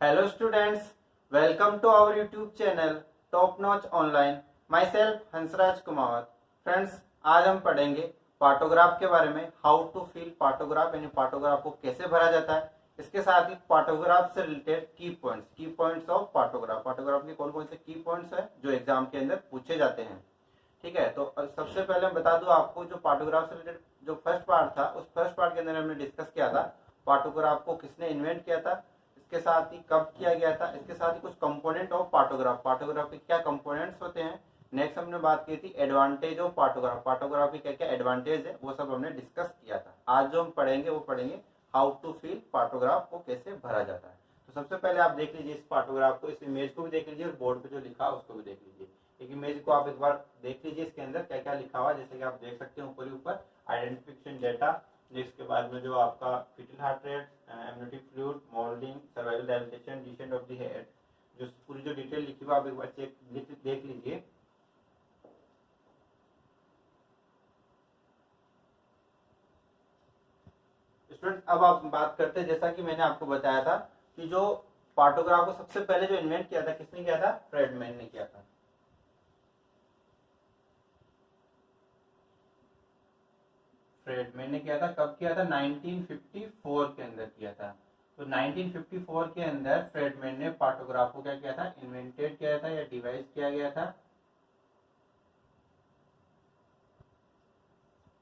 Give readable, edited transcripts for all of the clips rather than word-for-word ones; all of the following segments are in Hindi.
Hello students, welcome to our YouTube channel Top Notch Online. Myself Hansraj Kumar. Friends, आज हम पढ़ेंगे पार्टोग्राफ के बारे में. हाउ टू फिल पार्टोग्राफ, यानी पार्टोग्राफ को कैसे भरा जाता है. इसके साथ ही पार्टोग्राफ से रिलेटेड की पॉइंट्स ऑफ पार्टोग्राफ. पार्टोग्राफ के कौन कौन से की पॉइंट्स है जो एग्जाम के अंदर पूछे जाते हैं. ठीक है, तो सबसे पहले मैं बता दूं आपको, जो पार्टोग्राफ से रिलेटेड जो फर्स्ट पार्ट था, उस फर्स्ट पार्ट के अंदर हमने डिस्कस किया था पार्टोग्राफ को किसने इन्वेंट किया था, इसके साथ ही कब किया गया था, इसके साथ ही कुछ कंपोनेंट ऑफ पार्टोग्राफ, पार्टोग्राफ के क्या कंपोनेंट्स होते हैं. नेक्स्ट हमने बात की थी एडवांटेज ऑफ पार्टोग्राफ, पार्टोग्राफ की क्या क्या एडवांटेज है वो सब हमने डिस्कस किया था. आज जो हम पढ़ेंगे वो पढ़ेंगे हाउ टू फिल पार्टोग्राफ को कैसे भरा जाता है. तो सबसे पहले आप देख लीजिए इस पार्टोग्राफ को, इस इमेज को भी देख लीजिए और बोर्ड पे जो लिखा है उसको भी देख लीजिए. एक इमेज को आप एक बार देख लीजिए, इसके अंदर क्या क्या लिखा हुआ है. जैसे कि आप देख सकते हैं ऊपर ही ऊपर आइडेंटिफिकेशन डेटा, जिसके बाद में जो आपका foetal heart rate, amniotic fluid, moulding, cervical dilatation, descent of the head, जो पूरी जो डिटेल लिखी हुई आप एक बार चेक देख लीजिए. स्टूडेंट, अब आप बात करते हैं, जैसा कि मैंने आपको बताया था कि जो पार्टोग्राफ को सबसे पहले जो इन्वेंट किया था किसने किया था, फ्रेडमैन ने किया था. फ्रेडमैन ने किया था. कब किया था, 1954 के अंदर किया था. तो 1954 के अंदर फ्रेडमैन ने पार्टोग्राफ को क्या किया था, इन्वेंटेड किया था या डिवाइस किया गया था.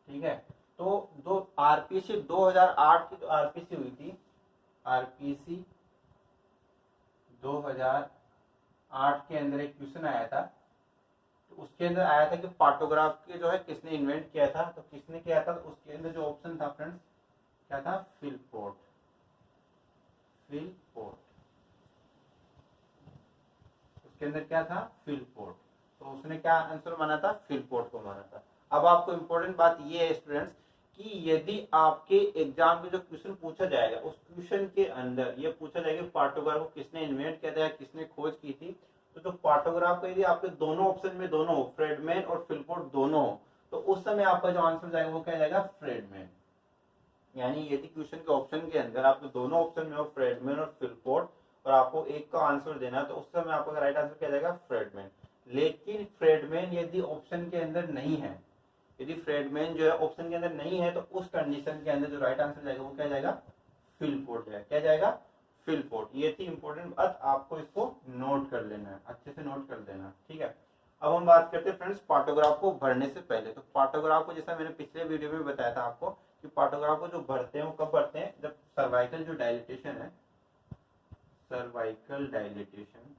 ठीक है, तो दो आरपीसी 2008 की जो आरपीसी हुई थी, आरपीसी 2008 के अंदर एक क्वेश्चन आया था. तो उसके अंदर आया था कि पार्टोग्राफ के जो है किसने इन्वेंट किया था. तो किसने किया था, तो उसके अंदर जो ऑप्शन था फ्रेंड्स क्या था, फिलपोर्ट. फिलपोर्ट उसके अंदर क्या था, फिलपोर्ट. तो उसने क्या आंसर माना था, फिलपोर्ट को माना था. अब आपको इंपॉर्टेंट बात ये है स्टूडेंट्स कि यदि आपके एग्जाम में जो क्वेश्चन पूछा जाएगा उस क्वेश्चन के अंदर ये पूछा जाएगा पार्टोग्राफ को किसने इन्वेंट किया था या किसने खोज की थी, तो जो पार्टोग्राफ का यदि आपके दोनों ऑप्शन में दोनों हो, फ्रेडमैन और फिलपोर्ट दोनों हो, तो उस समय आपका जो आंसर जाएगा वो क्या जाएगा, फ्रेडमैन. यानी यदि क्वेश्चन के ऑप्शन के अंदर आपको दोनों ऑप्शन में हो, फ्रेडमैन और फिलपोर्ट, और आपको एक का आंसर देना है, तो उस समय आपका राइट आंसर क्या जाएगा, फ्रेडमैन. लेकिन फ्रेडमैन यदि ऑप्शन के अंदर नहीं है, यदि फ्रेडमैन जो है ऑप्शन के अंदर नहीं है, तो उस कंडीशन के अंदर जो राइट आंसर जाएगा वो क्या जाएगा, फिलपोर्ट जाएगा. क्या जाएगा, फिलपोर्ट. ये थी इंपॉर्टेंट बात, आपको इसको नोट कर लेना है, अच्छे से नोट कर देना. ठीक है, अब हम बात करते हैं फ्रेंड्स पार्टोग्राफ को भरने से पहले. तो पार्टोग्राफ को जैसा मैंने पिछले वीडियो में बताया था आपको कि पार्टोग्राफ को जो भरते हैं वो कब भरते हैं, जब सर्वाइकल जो डायलिटेशन है, सर्वाइकल डायलिटेशन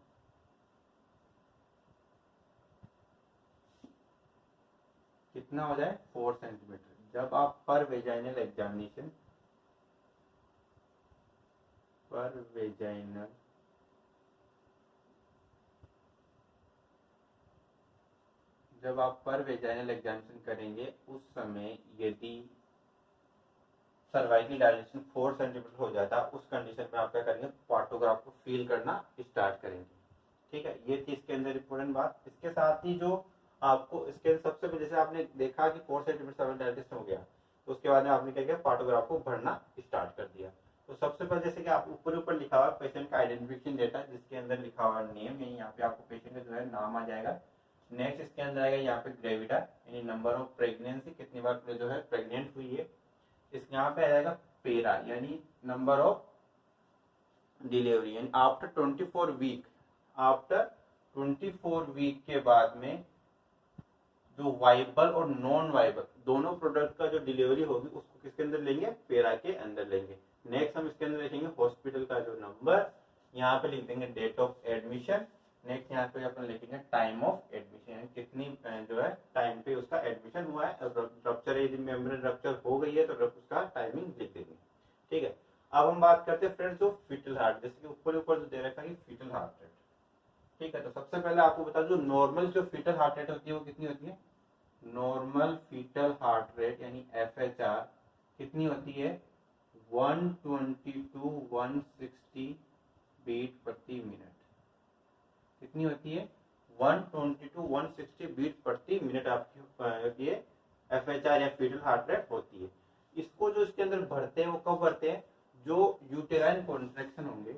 कितना हो जाए, 4 सेंटीमीटर. जब आप पर वेजाइनल एग्जामिनेशन, पर वेजाइनल जब आप पर वेजाइनल एग्जामिनेशन करेंगे उस समय यदि सर्वाइकल डायलेशन 4 सेंटीमीटर हो जाता है, उस कंडीशन में आप क्या करेंगे, पार्टोग्राफ को फील करना स्टार्ट करेंगे. ठीक है, ये थी इसके अंदर इंपॉर्टेंट बात. इसके साथ ही जो आपको इसके सबसे पहले जैसे आपने देखा कि 4 सेंटीमीटर सर्वाइकल डायलेशन हो गया, तो उसके बाद में आपने क्या किया, पार्टोग्राफ को भरना स्टार्ट कर दिया. तो सबसे पहले जैसे कि आप ऊपर लिखा हुआ पेशेंट का आइडेंटिफिकेशन डेटा, जिसके अंदर लिखा हुआ नेम, यानी यहाँ पे आपको पेशेंट का जो है नाम आ जाएगा. नेक्स्ट इसके अंदर आएगा यहाँ पे ग्रेविटा, यानी नंबर ऑफ प्रेगनेंसी, कितनी बार जो है प्रेग्नेंट हुई है. इस यहाँ पे आएगा पेरा, यानी नंबर ऑफ डिलीवरी, यानी आफ्टर 24 वीक, आफ्टर 24 वीक के बाद में जो वाइबल और नॉन वाइबल दोनों प्रोडक्ट का जो डिलीवरी होगी उसको किसके अंदर लेंगे, पेरा के अंदर लेंगे. नेक्स्ट हम इसके अंदर लिखेंगे हॉस्पिटल का जो नंबर, यहाँ पे लिख देंगे डेट ऑफ एडमिशन. नेक्स्ट यहाँ पे अपन लिखेंगे टाइम ऑफ एडमिशन, यानी कितनी जो है टाइम पे उसका एडमिशन हुआ है. रप्चर यदि मेम्ब्रेन रप्चर हो गई है तो उसका टाइमिंग लिख देंगे. ठीक है, अब हम बात करते हैं फ्रेंड्स जो फीटल हार्ट, जैसे कि ऊपर जो दे रखा है फीटल हार्ट रेट. ठीक है, तो सबसे पहले आपको बता दूं नॉर्मल जो फीटल हार्ट रेट होती है वो कितनी होती है, नॉर्मल फीटल हार्ट रेट यानी FHR कितनी होती है, 120 to 160 बीट प्रति मिनट. कितनी होती है, 120 to 160 बीट प्रति मिनट आपकी ये FHR या फीटल हार्ट रेट होती है. इसको जो इसके अंदर भरते हैं वो कब भरते हैं, जो यूटेराइन कॉन्ट्रैक्शन होंगे,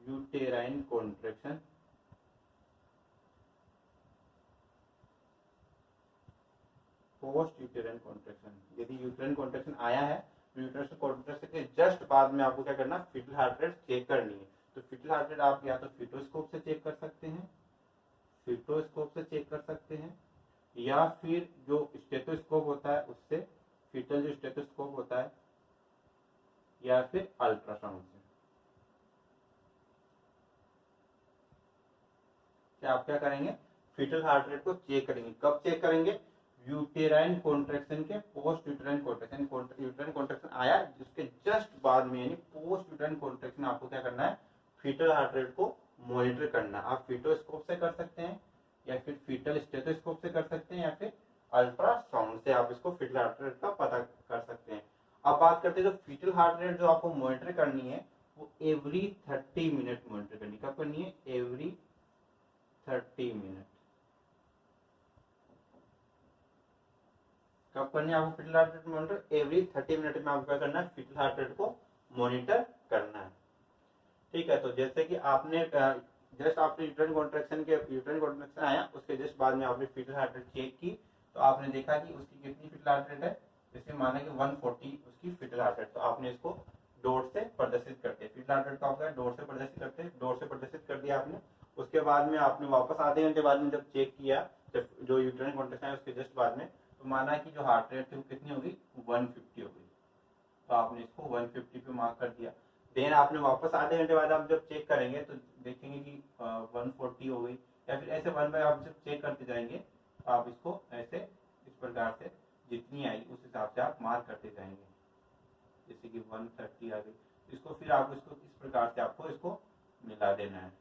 uterine contraction, post uterine contraction. यदि यूटेराइन कॉन्ट्रैक्शन आया है तो यूटेराइन कॉन्ट्रैक्शन के जस्ट बाद में आपको क्या करना, फीटल हार्ट रेट चेक करनी है। तो फीटल हार्ट रेट आप या तो फीटोस्कोप से चेक कर सकते हैं, फीटोस्कोप से चेक कर सकते हैं, या फिर जो स्टेथोस्कोप होता है उससे, फीटल जो स्टेथोस्कोप होता है, या फिर अल्ट्रासाउंड से। क्या आप क्या करेंगे, फीटल हार्ट रेट को चेक करेंगे। कब चेक करेंगे, यूटेराइन कॉन्ट्रैक्शन के post uterine contraction. Uterine contraction आया जिसके जस्ट बाद में, यानी पोस्ट यूटेराइन कॉन्ट्रैक्शन आपको क्या करना है, फीटल हार्ट रेट को मॉनिटर करना। आप फीटोस्कोप से कर सकते हैं, या फिर फीटल स्टेथोस्कोप से कर सकते हैं, या फिर अल्ट्रासाउंड से आप इसको फीटल हार्ट रेट का पता कर सकते हैं। अब बात करते हैं जो फीटल हार्ट रेट जो आपको मॉनिटर करनी है वो एवरी 30 मिनट मॉनिटर करनी। कब करनी है, एवरी 30 मिनट। कब करनी है आपको foetal heart rate monitor, every 30 minute में आपको क्या करना है, फीटल हार्ट रेट को मॉनिटर करना है। ठीक है, तो जैसे कि आपने जस्ट आपने यूटेराइन कॉन्ट्रैक्शन आया उसके जस्ट बाद में आपने फीटल हार्ट रेट चेक की, तो आपने देखा कि उसकी कितनी फीटल हार्ट रेट है, जैसे माना कि 140 उसकी फीटल हार्ट रेट, तो आपने इसको डॉट से प्रदर्शित करते हैं। फीटल हार्ट रेट का होगा डॉट से प्रदर्शित करते हैं, डॉट से प्रदर्शित कर दिया आपने। उसके बाद में आपने वापस आधे घंटे बाद में जब चेक किया, जब जो यूटेराइन कॉन्ट्रैक्शन है उसके जस्ट बाद में, तो माना कि जो हार्ट रेट थी वो कितनी होगी, 150 हो गई, तो आपने इसको 150 पे मार्क कर दिया। देन आपने वापस आधे घंटे बाद आप जब चेक करेंगे तो देखेंगे कि 140 हो गई, या फिर ऐसे 1 बाय आप जब चेक करते जाएंगे तो आप इसको ऐसे इस प्रकार से जितनी आई उस हिसाब से आप मार्क करते जाएंगे। जैसे कि 130 आ गई, इसको फिर आप इसको इस प्रकार से आपको इसको मिला देना है।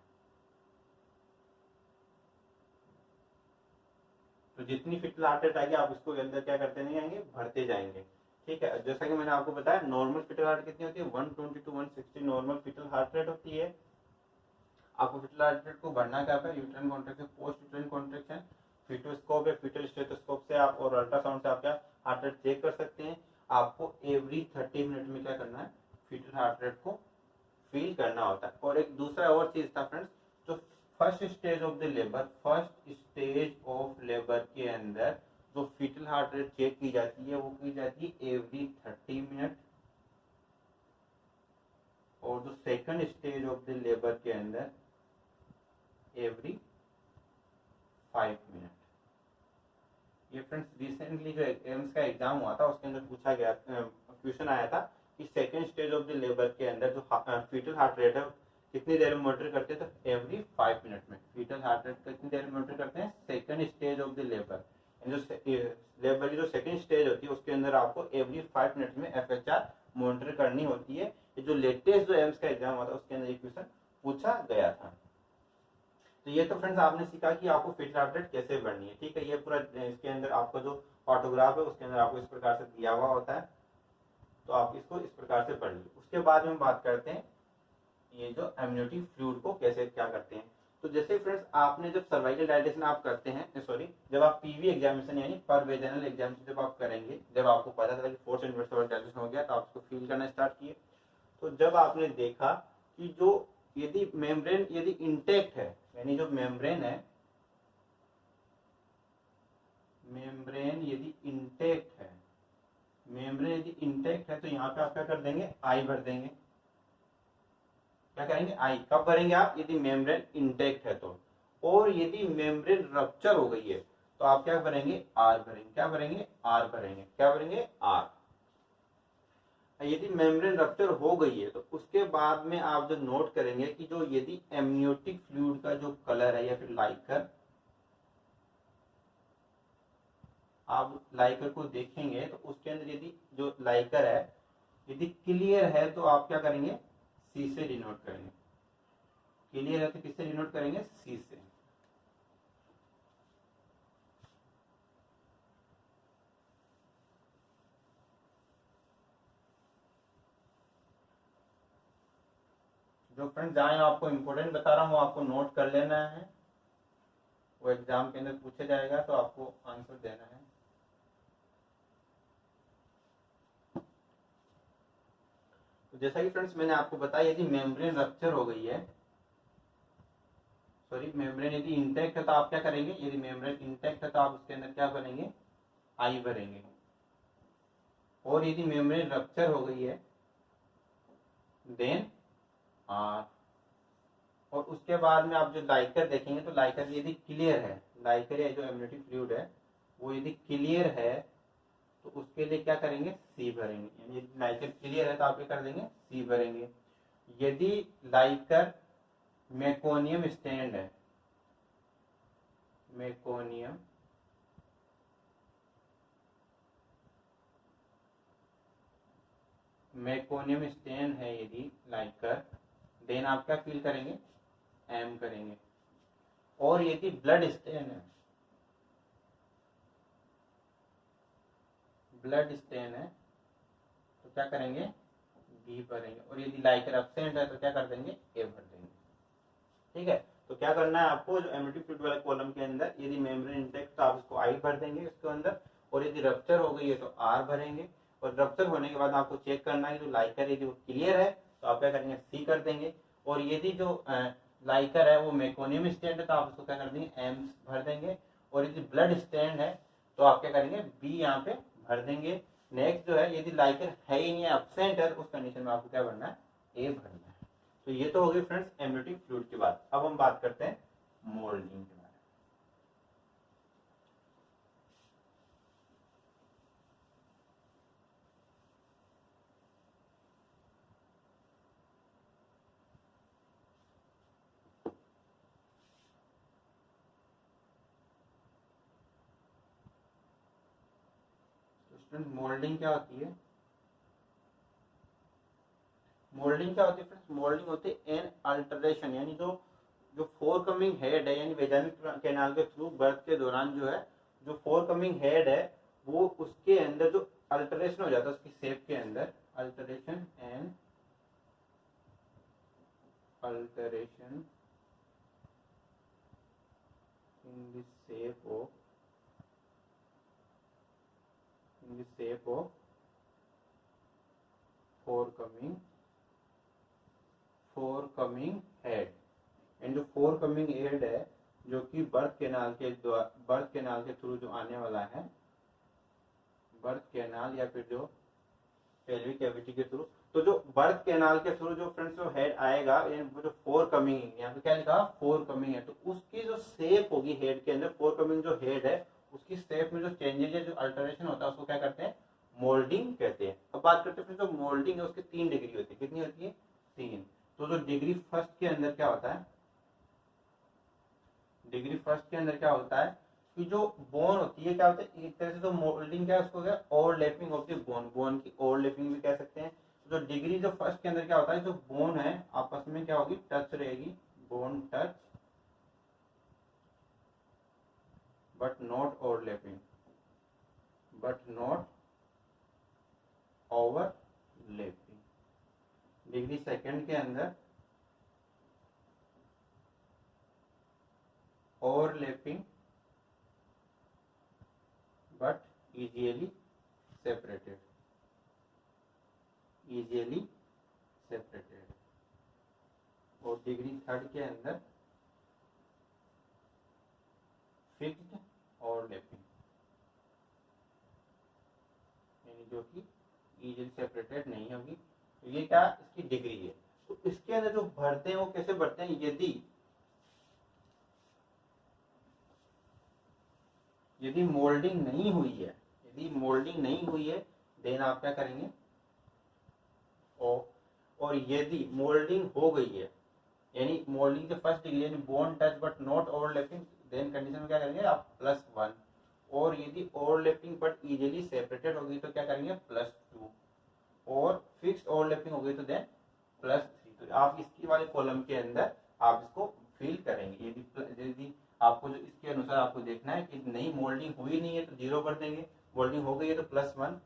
तो जितनी फीटल हार्ट रेट आएगी आप इसको अंदर क्या करते नहीं आएंगे, भरते जाएंगे। ठीक है, जैसा कि मैंने आपको बताया नॉर्मल फीटल हार्ट कितनी होती है, 120 to 160 normal foetal heart rate होती है। आपको फीटल हार्ट रेट को भरना क्या है, uterine contraction, post uterine contraction, fetoscope या फीटल स्टेथोस्कोप से आप और अल्ट्रासाउंड से आप क्या हार्ट रेट चेक कर सकते हैं। आपको एवरी 30 मिनट में क्या करना है, फीटल हार्ट रेट को फील करना होता है। और एक दूसरा और चीज था फ्रेंड्स, जो फर्स्ट स्टेज ऑफ लेबर के अंदर जो फीटल हार्ट रेट चेक की जाती है वो की जाती है एवरी 30 मिनट, और जो second stage of the labour के अंदर एवरी 5 मिनट। ये फ्रेंड्स रिसेंटली जो एम्स का एग्जाम हुआ था उसके अंदर पूछा गया, क्वेश्चन आया था कि second stage of the labour के अंदर जो फीटल हार्ट रेट है कितनी देर में मॉनिटर करते हैं, तो एवरी 5 मिनट में। फीटल हार्ट रेट कितनी देर में मॉनिटर करते हैं, second stage of the labour, जो लेबर की जो सेकंड स्टेज होती है उसके अंदर आपको एवरी 5 मिनट में FHR मॉनिटर करनी होती है। ये जो लेटेस्ट जो एम्स का एग्जाम हुआ था उसके अंदर ये क्वेश्चन पूछा गया था। तो ये तो फ्रेंड्स आपने सीखा कि आपको फीटल हार्ट रेट कैसे बढ़नी है। ठीक है, ये पूरा इसके अंदर आपका जो ऑटोग्राफ है उसके अंदर आपको इस प्रकार से दिया हुआ होता है, तो आप इसको इस प्रकार से पढ़ लीजिए। उसके बाद में बात करते हैं ये जो एमनियोटिक फ्लूइड को कैसे क्या करते हैं। तो जैसे फ्रेंड्स आपने जब सर्वाइकल डायलेशन आप करते हैं, सॉरी जब आप PV एग्जामिनेशन यानी पर वेजाइनल एग्जामिनेशन जब आप करेंगे, जब आपको पता चला कि फोर्स इनवर्स डायलेशन हो गया तो आप उसको फील करना स्टार्ट किए। तो जब आपने देखा कि जो यदि मेम्ब्रेन यदि इंटेक्ट है, यानी जो मेम्ब्रेन है, मेम्ब्रेन यदि इंटेक्ट है, मेम्ब्रेन यदि इंटेक्ट है तो यहाँ पे आप क्या कर देंगे, आई भर देंगे। क्या करेंगे, आई। कब भरेंगे आप, यदि मेम्ब्रेन इंटेक्ट है तो। और यदि मेम्ब्रेन रप्चर हो गई है तो आप क्या भरेंगे, आर भरेंगे। क्या भरेंगे, आर भरेंगे। क्या भरेंगे, आर। यदि मेम्ब्रेन रप्चर हो गई है तो उसके बाद में आप जो नोट करेंगे कि जो यदि एमनियोटिक फ्लूइड का जो कलर है या फिर लाइकर, आप लाइकर को देखेंगे तो उसके अंदर यदि जो लाइकर है यदि क्लियर है तो आप क्या करेंगे, सी से डिनोट करेंगे। क्लियर है तो किससे डिनोट करेंगे, सी से। जो फ्रेंड जहाँ आपको इम्पोर्टेंट बता रहा हूँ आपको नोट कर लेना है, वो एग्जाम के अंदर पूछा जाएगा तो आपको आंसर देना है। तो जैसा कि फ्रेंड्स मैंने आपको बताया यदि मेम्ब्रेन रप्चर हो गई है सॉरी मेम्ब्रेन यदि इंटैक्ट है तो आप क्या करेंगे, यदि मेम्ब्रेन इंटैक्ट है तो आप उसके अंदर क्या भरेंगे, आई भरेंगे। और यदि मेम्ब्रेन रप्चर हो गई है देन आर। और उसके बाद में आप जो लाइकर देखेंगे तो लाइकर यदि क्लियर है, लाइकर या जो एमनियोटिक फ्लूइड है वो यदि क्लियर है तो उसके लिए क्या करेंगे, सी भरेंगे। यानी यदि लाइकर क्लियर है तो आप क्या कर देंगे, सी भरेंगे। यदि लाइकर मेकोनियम स्टैंड है, मेकोनियम स्टैंड है यदि लाइकर, देन आप क्या फील करेंगे, एम करेंगे। और यदि ब्लड स्टेन है, तो क्या करेंगे, बी भरेंगे। और यदि लाइकर एब्सेंट है तो क्या कर देंगे, ए भर देंगे। ठीक है, तो क्या करना है आपको, जो एमनियोटिक फ्लूइड वाले कॉलम के अंदर यदि मेम्ब्रेन इंटैक्ट तो आप इसको आई भर देंगे उसके अंदर, और यदि रप्चर हो गई है तो आर भरेंगे। और रप्चर होने के बाद आपको चेक करना है, जो लाइकर यदि वो क्लियर है तो आप क्या करेंगे, सी कर देंगे। और यदि जो लाइकर है वो मेकोनियम स्टैंड है तो आप उसको क्या कर देंगे, एम भर देंगे। और यदि ब्लड स्टैंड है तो आप क्या करेंगे, बी यहाँ पे भर देंगे। नेक्स्ट जो है, यदि लाइकर है ही नहीं, एब्सेंट है, उस कंडीशन में आपको क्या भरना है, ए भरना है। तो ये तो हो गई फ्रेंड्स एमनियोटिक फ्लूइड की बात। अब हम बात करते हैं मोल्डिंग के बारे में। मोल्डिंग क्या होती है, मोल्डिंग क्या होती है फ्रेंड्स, मोल्डिंग होती है एन अल्टरेशन, यानी जो फोर कमिंग हेड है, यानी वेजाइनल कैनाल के थ्रू बर्थ के दौरान जो है, जो फोर कमिंग हेड है वो उसके अंदर जो अल्टरेशन हो जाता है उसकी शेप के अंदर, alteration and alteration in the shape of four coming head. And जो फोर कमिंग हेड है जो कि बर्थ कैनाल के थ्रू जो आने वाला है, बर्थ कैनाल या फिर जो पेल्विक कैविटी के थ्रू, तो जो बर्थ कैनाल के थ्रू जो फ्रेंड्स जो हेड आएगा, वो जो फोर कमिंग, यहाँ पे क्या लिखा, फोर कमिंग है, तो उसकी जो शेप होगी हेड के अंदर, फोर कमिंग जो हेड है उसकी शेप में जो चेंजेस है, जो अल्टरेशन होता है, उसको क्या करते हैं, मोल्डिंग कहते हैं। अब बात करते हैं जो मोल्डिंग है उसकी 3 डिग्री होती है। कितनी होती है, 3। तो जो डिग्री फर्स्ट के अंदर क्या होता है, डिग्री फर्स्ट के अंदर क्या होता है कि जो बोन होती है, क्या होता है, एक तरह से जो मोल्डिंग क्या है उसको क्या, overlapping of the bone, bone की ओवरलैपिंग भी कह सकते हैं। जो डिग्री जो फर्स्ट के अंदर क्या होता है, जो बोन है आपस में क्या होगी, टच रहेगी, bone touch but not overlapping, degree second के अंदर ओवरलैपिंग बट इजीली सेपरेटेड, और डिग्री थर्ड के अंदर फिक्स्ड ओवरलैपिंग, यानी जो कि इजीली सेपरेटेड नहीं होगी। तो ये क्या, इसकी डिग्री है। तो इसके अंदर जो भरते हैं वो कैसे भरते हैं, यदि मोल्डिंग नहीं हुई है, देन आप क्या करेंगे, और यदि मोल्डिंग हो गई है, यानी मोल्डिंग के फर्स्ट डिग्री यानी bone touch but not overlapping, then condition में क्या करेंगे आप, +1। और यदि ओवरलैपिंग बट इजीली सेपरेटेड होगी तो क्या करेंगे, +2। और फिक्स्ड ओवरलैपिंग हो गई तो देन +3। तो आप इसकी वाले कॉलम के अंदर आप इसको फिल करेंगे। यदि आपको जो इसके अनुसार आपको देखना है कि नहीं मोल्डिंग हुई नहीं है तो 0 कर देंगे, मोल्डिंग हो गई है तो +1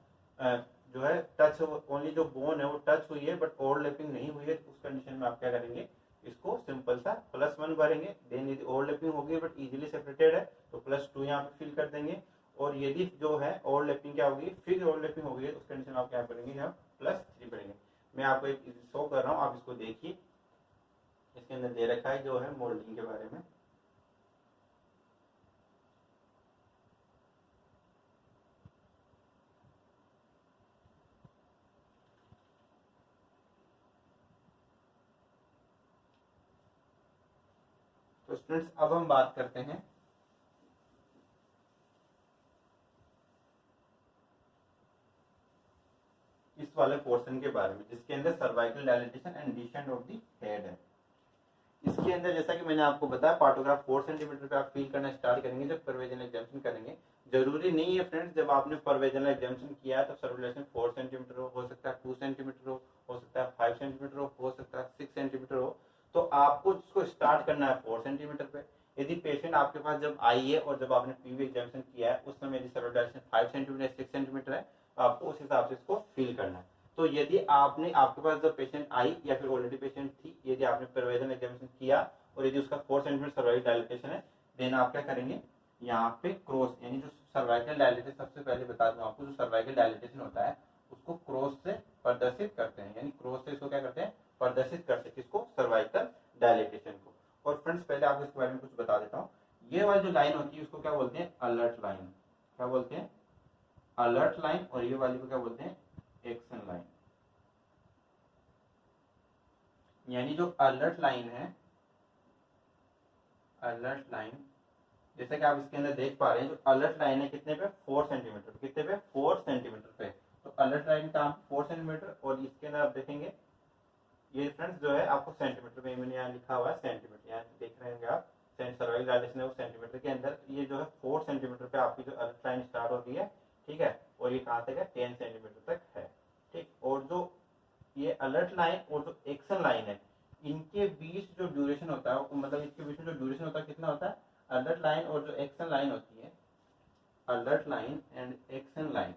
जो है, टच ओनली जो बोन है वो टच हुई है बट ओवरलैपिंग नहीं हुई है, तो उस कंडीशन में आप क्या करेंगे, इसको सिंपल सा +1 भरेंगे। देन यदि ओवरलैपिंग हो गई बट इजीली सेपरेटेड है तो +2 यहाँ पे फिल कर देंगे। और यदि जो है ओवरलैपिंग क्या होगी, फिक्स्ड ओवरलैपिंग हो गई है, उस कंडीशन में आप क्या करेंगे, यहाँ +3 भरेंगे। मैं आपको एक शो कर रहा हूँ, आप इसको देखिए, इसके अंदर दे रखा है जो है मोल्डिंग के बारे में। तो स्टूडेंट्स अब हम बात करते हैं इस वाले पोर्शन के बारे में जिसके अंदर cervical dilatation and decent of the head है। इसके अंदर जैसा कि मैंने आपको बताया पार्टोग्राफ 4 सेंटीमीटर पे आप फील करना स्टार्ट करेंगे जब परवेजनल एग्जामिनेशन करेंगे। जरूरी नहीं है फ्रेंड्स जब आपने परवेजनल एग्जामिनेशन किया है तो सर्कुलेशन 4 सेंटीमीटर हो सकता है 2 सेंटीमीटर हो सकता है 5 सेंटीमीटर हो सकता है 6 सेंटीमीटर हो। तो आपको इसको स्टार्ट करना है 4 सेंटीमीटर पे। यदि पेशेंट आपके पास जब आई है और जब आपने पीवी एग्जामिनेशन किया है उस समय यदि सर्कुलेशन 5 सेंटीमीटर 6 सेंटीमीटर है तो आपको उस हिसाब से इसको फील करना है। तो यदि आपने आपके पास जब पेशेंट आई या फिर ऑलरेडी पेशेंट थी यदि आपने परवेजनल एग्जामिनेशन किया और यदि उसका 4 सेंटीमीटर सर्वाइकल डायलेटेशन है देन आप क्या करेंगे यहाँ पे क्रॉस यानी जो सर्वाइकल डायलेटेशन सबसे पहले बता दूं आपको जो सर्वाइकल डायलेटेशन होता है उसको क्रॉस से प्रदर्शित करते हैं यानी क्रॉस से इसको क्या करते हैं प्रदर्शित करते हैं किसको सर्वाइकल डायलेटेशन को। और फ्रेंड्स पहले आपको इसके बारे में कुछ बता देता हूँ। ये वाली जो लाइन होती है उसको क्या बोलते हैं अलर्ट लाइन। क्या बोलते हैं अलर्ट लाइन। और ये वाली को क्या बोलते हैं एक्शन लाइन। यानी जो अलर्ट लाइन है अलर्ट लाइन जैसे कि आप इसके अंदर देख पा रहे हैं जो अलर्ट लाइन है कितने पे 4 सेंटीमीटर कितने पे 4 सेंटीमीटर पे। तो अलर्ट लाइन का 4 सेंटीमीटर और इसके अंदर आप देखेंगे ये फ्रेंड्स जो है आपको सेंटीमीटर में मैंने यहाँ लिखा हुआ है सेंटीमीटर यहाँ देख रहे हैं आप सर्वाइकल डायलेटेशन है वो सेंटीमीटर के अंदर ये जो है 4 सेंटीमीटर पे आपकी जो अलर्ट लाइन स्टार्ट होती है ठीक है और ये कहाँ तक है 10 सेंटीमीटर तक है ठीक। और जो ये अलर्ट लाइन और जो एक्शन लाइन है इनके बीच जो ड्यूरेशन होता है मतलब इसके बीच में जो ड्यूरेशन होता है कितना होता है अलर्ट लाइन और जो एक्शन लाइन होती है alert line and action line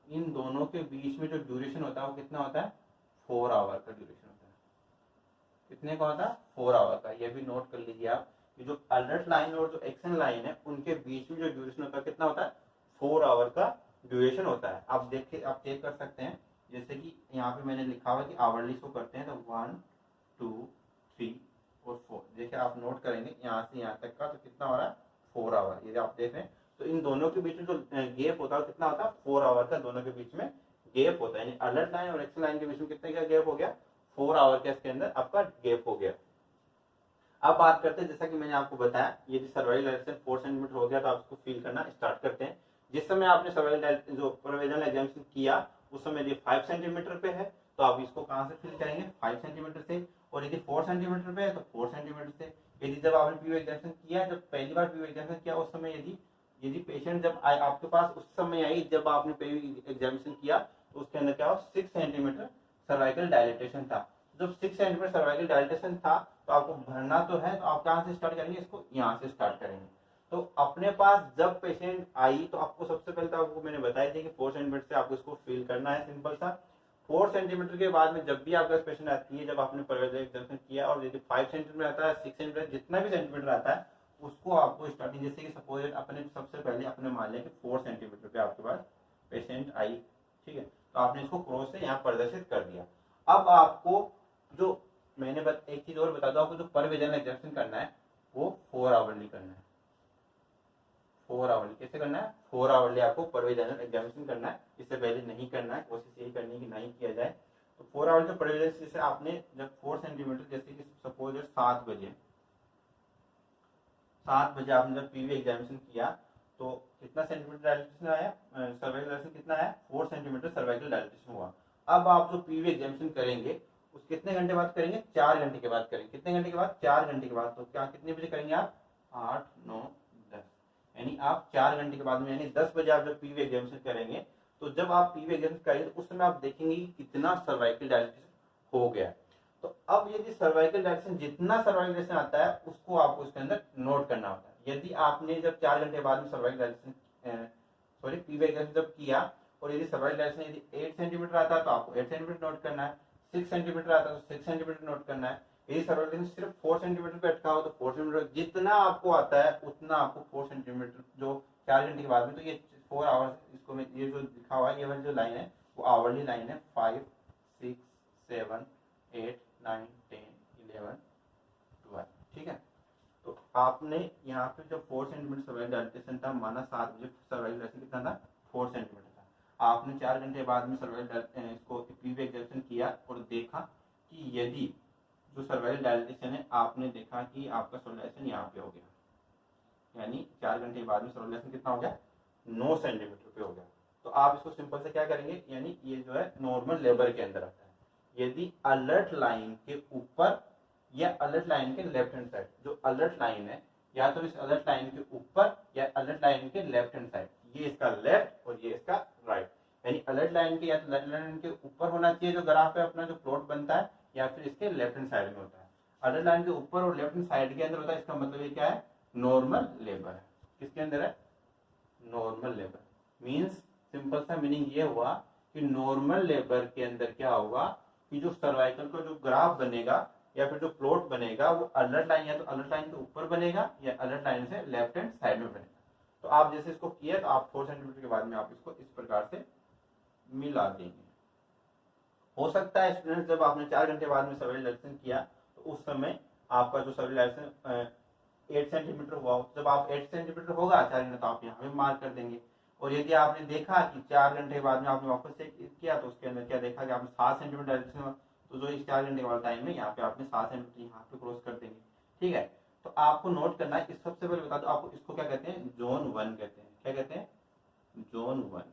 in दोनों के बीच में जो ड्यूरेशन होता है वो कितना होता है 4 आवर का ड्यूरेशन होता है। कितने का होता है 4 आवर का। ये भी नोट कर लीजिए आप कि जो अलर्ट लाइन और जो एक्शन लाइन है उनके बीच में जो ड्यूरेशन होता है कितना होता है 4 आवर का ड्यूरेशन होता है। आप देखिए आप चेक कर सकते हैं जैसे कि यहाँ पे मैंने लिखा हुआ कि आवरली शो करते हैं तो 1 2 3 और 4 देखिए आप नोट करेंगे यहाँ से यहाँ तक का तो कितना हो रहा है 4 आवर। यदि आप देख रहे हैं तो इन दोनों के बीच में जो गैप होता है कितना होता है 4 आवर का दोनों के बीच में गैप होता है। यानी अलर्ट लाइन और एक्शन लाइन के बीच में कितने का गैप हो गया 4 आवर का इसके अंदर आपका गैप हो गया। अब बात करते हैं जैसा कि मैंने आपको बताया यदि सर्वाइकल डायलेटेशन 4 सेंटीमीटर हो गया तो आप इसको फील करना स्टार्ट करते हैं। जिस समय आपने सर्वाइकल जो प्रोविजनल एग्जामिनेशन किया उस समय यदि 5 सेंटीमीटर पे है तो आप इसको कहाँ से फील करेंगे 5 सेंटीमीटर से। और यदि 4 सेंटीमीटर पे है तो 4 सेंटीमीटर से। यदि जब आपने पीवी एग्जामिनेशन किया जब पहली बार पीवी एग्जामिनेशन किया उस समय यदि पेशेंट जब आपके पास उस समय आई जब आपने पीवी एग्जामिनेशन किया तो उसके अंदर क्या हो 6 सेंटीमीटर सर्वाइकल डायलेटेशन था। जब 6 सेंटीमीटर सर्वाइकल डायलेटेशन था तो आपको भरना तो है तो आप कहाँ से स्टार्ट करेंगे इसको यहाँ से स्टार्ट करेंगे। तो अपने पास जब पेशेंट आई तो आपको सबसे पहले तो आपको मैंने बताया था कि 4 सेंटीमीटर से आपको इसको फील करना है सिंपल सा। 4 सेंटीमीटर के बाद में जब भी आपका पेशेंट आती है जब आपने परवेजनल एग्जामिनेशन किया और यदि 5 सेंटीमीटर आता है 6 सेंटीमीटर जितना भी सेंटीमीटर आता है उसको आपको स्टार्टिंग जैसे कि सपोज अपने सबसे पहले अपने मान लिया कि 4 सेंटीमीटर पे आपके पास पेशेंट आई ठीक है तो आपने इसको क्रॉस से यहाँ प्रदर्शित कर दिया। अब आपको जो मैंने एक चीज और बता दो आपको जो परवेजनल एग्जामिनेशन करना है वो 4 आवरली करना है। 4 आवरली कैसे करना है 4 आवरली आपको परवेजनल एग्जामिनेशन करना है। इससे पहले नहीं करना है कोशिश यही करनी है कि नहीं किया जाए। तो 4 आवरली जो परवेजनल जैसे आपने जब 4 सेंटीमीटर जैसे कि सपोज 7 बजे आपने जब पीवी एग्जामिनेशन किया तो कितना सेंटीमीटर डायलेटेशन आया सर्वाइकल डायलेटेशन कितना आया 4 सेंटीमीटर सर्वाइकल डायलेटेशन हुआ। अब आप जो पीवी एग्जामिनेशन करेंगे उस कितने घंटे बाद करेंगे 4 घंटे के बाद करेंगे। कितने घंटे के बाद 4 घंटे के बाद। तो क्या कितने बजे करेंगे आप 8 9 10 यानी आप 4 घंटे के बाद में यानी 10 बजे आप जब पीवी एग्जामिनेशन करेंगे तो जब आप पीवी एग्जामिनेशन करेंगे उस समय आप देखेंगे कि कितना सर्वाइकल डायलेटेशन हो गया। तो अब यदि सर्वाइकल डायलेटेशन जितना सर्वाइकल डायलेटेशन आता है उसको आपको उसके अंदर नोट करना होता है। यदि आपने जब 4 घंटे बाद में सर्वाइकल डायलेटेशन पीवी एग्जामिनेशन जब किया और यदि सर्वाइकल डायलेटेशन यदि 8 सेंटीमीटर आता है तो आपको 8 सेंटीमीटर नोट करना है। 6 सेंटीमीटर आता है तो 6 सेंटीमीटर नोट करना है। यदि सर्वाइकल सिर्फ 4 सेंटीमीटर पे अटका हो तो 4 सेंटीमीटर जितना आपको आता है उतना आपको 4 सेंटीमीटर जो 4 घंटे के बाद में तो ये 4 आवर्स इसको में ये जो लिखा हुआ है ये वाली जो लाइन है वो आवरली लाइन है 5 6 7 8 9 10 11 12 ठीक है। तो आपने यहाँ पे जो 4 सेंटीमीटर सर्वाइकल डायलेटेशन था माना 7 बजे सर्वाइकल डायलेटेशन कितना था 4 सेंटीमीटर था। आपने 4 घंटे बाद में सर्वाइकल इसको पीवी एग्जामिनेशन किया और देखा कि यदि जो सर्वाइकल डायलेटेशन है आपने देखा कि आपका सर्वाइकल यहाँ पे हो गया, यानी 4 घंटे बाद में सर्वाइकल कितना हो गया 9 सेंटीमीटर पे हो गया। तो आप इसको सिंपल से क्या करेंगे, यानी ये जो है नॉर्मल लेबर के अंदर आता है। यदि अलर्ट लाइन के ऊपर या अलर्ट लाइन के लेफ्ट हैंड साइड, जो अलर्ट लाइन है या तो इस अलर्ट लाइन के ऊपर या अलर्ट लाइन के लेफ्ट हैंड साइड, ये इसका लेफ्ट और ये इसका राइट, यानी अलर्ट लाइन के या तो अलर्ट लाइन के ऊपर होना चाहिए जो ग्राफ पे अपना जो प्लॉट बनता है, या फिर इसके लेफ्ट हैंड साइड में होता है। अलर्ट लाइन के ऊपर और लेफ्ट हैंड साइड के अंदर होता है, इसका मतलब ये क्या है नॉर्मल लेबर है। किसके अंदर है नॉर्मल लेबर। मींस सिंपल सा मीनिंग ये हुआ कि नॉर्मल लेबर के अंदर क्या होगा कि जो सर्वाइकल का जो ग्राफ बनेगा या फिर जो प्लॉट बनेगा वो अलर्ट लाइन या तो अलर्ट लाइन के ऊपर बनेगा या अलर्ट लाइन से लेफ्ट हैंड साइड में बनेगा। तो आप जैसे इसको किया तो आप 4 सेंटीमीटर के बाद में आप इसको इस प्रकार से मिला देंगे। हो सकता है स्टूडेंट जब आपने 4 घंटे बाद में सर्वाइकल डायलेशन किया तो उस समय आपका जो सर्वाइकल डायलेशन 8 सेंटीमीटर हुआ। जब आप 8 सेंटीमीटर होगा 4 घंटे तो आप यहाँ पे मार्क कर देंगे। और यदि आपने देखा कि 4 घंटे बाद में आपने वापस चेक किया तो उसके अंदर क्या देखा कि आपने 7 सेंटीमीटर डायलेशन हुआ, तो जो इस 4 घंटे वाला टाइम है यहाँ पे आपने 7 सेंटीमीटर यहाँ पे क्रॉस कर देंगे। ठीक है, तो आपको नोट करना है। इस सबसे पहले बता दो आपको इसको क्या कहते हैं जोन 1 कहते हैं। क्या कहते हैं जोन 1।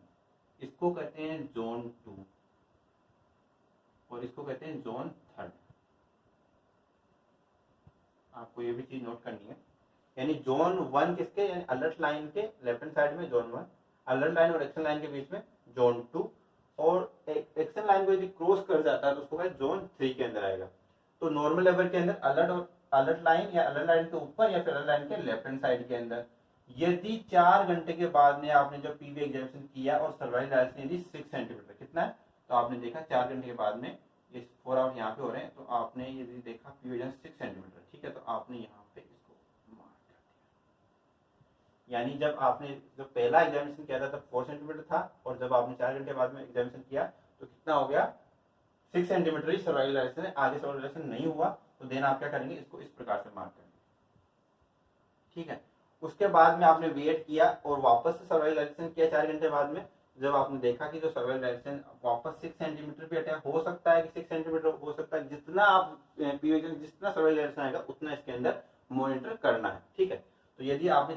इसको कहते हैं जोन 2 और इसको कहते हैं जोन 3। आपको ये भी चीज नोट करनी है। यानी जोन 1 किसके, यानी अलर्ट लाइन के लेफ्ट हैंड साइड में जोन 1, अलर्ट लाइन और एक्शन लाइन के बीच में जोन 2, और एक्शन लाइन को यदि क्रॉस कर जाता है तो उसको जोन 3 के अंदर आएगा। तो नॉर्मल लेवल के अंदर अलर्ट और अलर्ट लाइन या अलर्ट लाइन के ऊपर या फिर अलर्ट लाइन के लेफ्ट हैंड साइड के अंदर। यदि 4 घंटे के बाद में आपने जब पीवी एग्जामिनेशन किया और सर्वाइकल डायलेशन यदि 6 सेंटीमीटर कितना है, तो आपने देखा 4 घंटे के बाद में ये 4 आवर यहाँ पे हो रहे हैं, तो आपने यदि देखा पीवी 6 सेंटीमीटर, ठीक है, तो आपने यहाँ पे इसको मार्क कर दिया। यानी जब आपने जब पहला एग्जामिनेशन किया था तब 4 सेंटीमीटर था और जब आपने 4 घंटे बाद में एग्जामिनेशन किया तो कितना हो गया 6 सेंटीमीटर ही सर्वाइकल डायलेशन है। आगे सर्वाइकल डायलेशन नहीं हुआ तो देन आप क्या करेंगे इसको इस प्रकार से मार्क करेंगे। ठीक है, उसके बाद में आपने वेट किया और वापस से सर्वाइकल डायलेशन किया 4 घंटे बाद में। जब आपने देखा कि जो सर्वाइकल डायलेशन वापस 6 सेंटीमीटर पे अटैक हो सकता है कि 6 सेंटीमीटर हो सकता है, जितना आप जितना सर्वाइकल डायलेशन आएगा उतना इसके अंदर मॉनिटर करना है। ठीक है, तो यदि आपने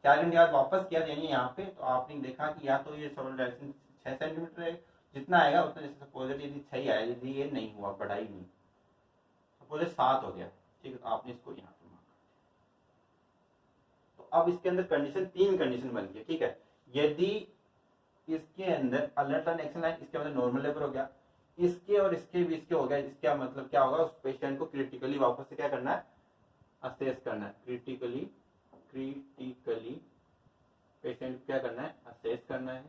4 घंटे बाद वापस किया यानी यहाँ पे, तो आपने देखा कि या तो ये सर्वाइकल डायलेशन 6 सेंटीमीटर है, जितना आएगा उतना, जैसे सपोज यदि 6 आया, यदि ये नहीं हुआ बढ़ाई नहीं, सपोज 7 हो गया, ठीक है, तो आपने इसको यहाँ पे मार्क कर दिया। तो अब इसके अंदर कंडीशन 3 कंडीशन बन गई। ठीक है, यदि इसके अंदर अलर्ट लाइन एक्शन लाइन इसके अंदर नॉर्मल लेबर हो गया, इसके और इसके बीच के हो गया, इसका मतलब क्या होगा उस पेशेंट को क्रिटिकली वापस से क्या करना है असेस करना है। क्रिटिकली पेशेंट क्या करना है असेस करना है,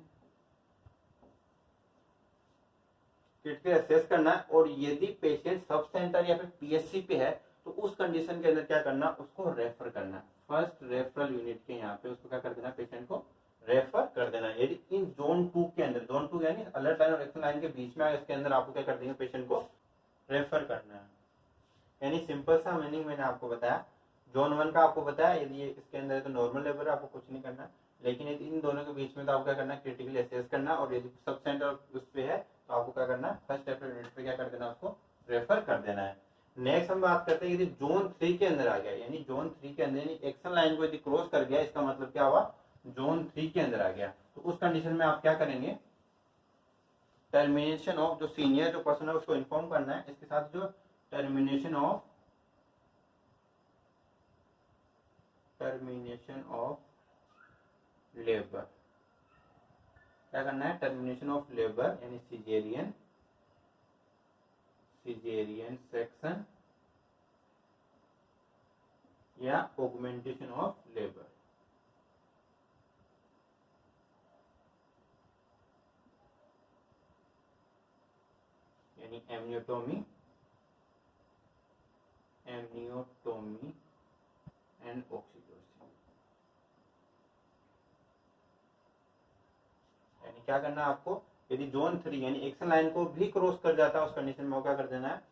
क्रिटिकली असेस करना है। और यदि पेशेंट सब सेंटर या फिर पीएससी पे है तो उस कंडीशन के अंदर क्या करना उसको रेफर करना है। फर्स्ट रेफरल यूनिट के यहाँ पे उसको क्या कर देना पेशेंट को रेफर कर देना। यदि इन जोन 2 के अंदर, जोन 2 यानी अलर्ट लाइन और एक्शन लाइन के बीच में, इसके अंदर आपको क्या कर देंगे पेशेंट को रेफर करना है। यानी सिंपल सा मीनिंग मैंने आपको बताया। जोन 1 का आपको बताया यदि इसके अंदर तो नॉर्मल लेबर आपको कुछ नहीं करना, लेकिन यदि इन दोनों के बीच में तो आपको क्या करना है क्रिटिकली असेस करना, और यदि सब सेंटर उस पे है तो आपको क्या करना है फर्स्ट रेफरल यूनिट पे क्या कर देना उसको रेफर कर देना है। नेक्स्ट हम बात करते हैं यदि जोन 3 के अंदर आ गया, यानी जोन 3 के अंदर यानी एक्शन लाइन को यदि क्रॉस कर गया, इसका मतलब क्या हुआ जोन 3 के अंदर आ गया, तो उस कंडीशन में आप क्या करेंगे टर्मिनेशन ऑफ जो सीनियर जो पर्सन है उसको इन्फॉर्म करना है। इसके साथ जो टर्मिनेशन ऑफ लेबर क्या करना है टर्मिनेशन ऑफ लेबर यानी सिजेरियन सेक्शन या ऑगमेंटेशन ऑफ लेबर। यानी एमनियोटोमी एंड ऑक्सीटोसिन। यानी क्या करना है आपको यदि जोन 3 यानी एक्शन लाइन को भी क्रॉस कर जाता है उस कंडीशन में क्या कर देना है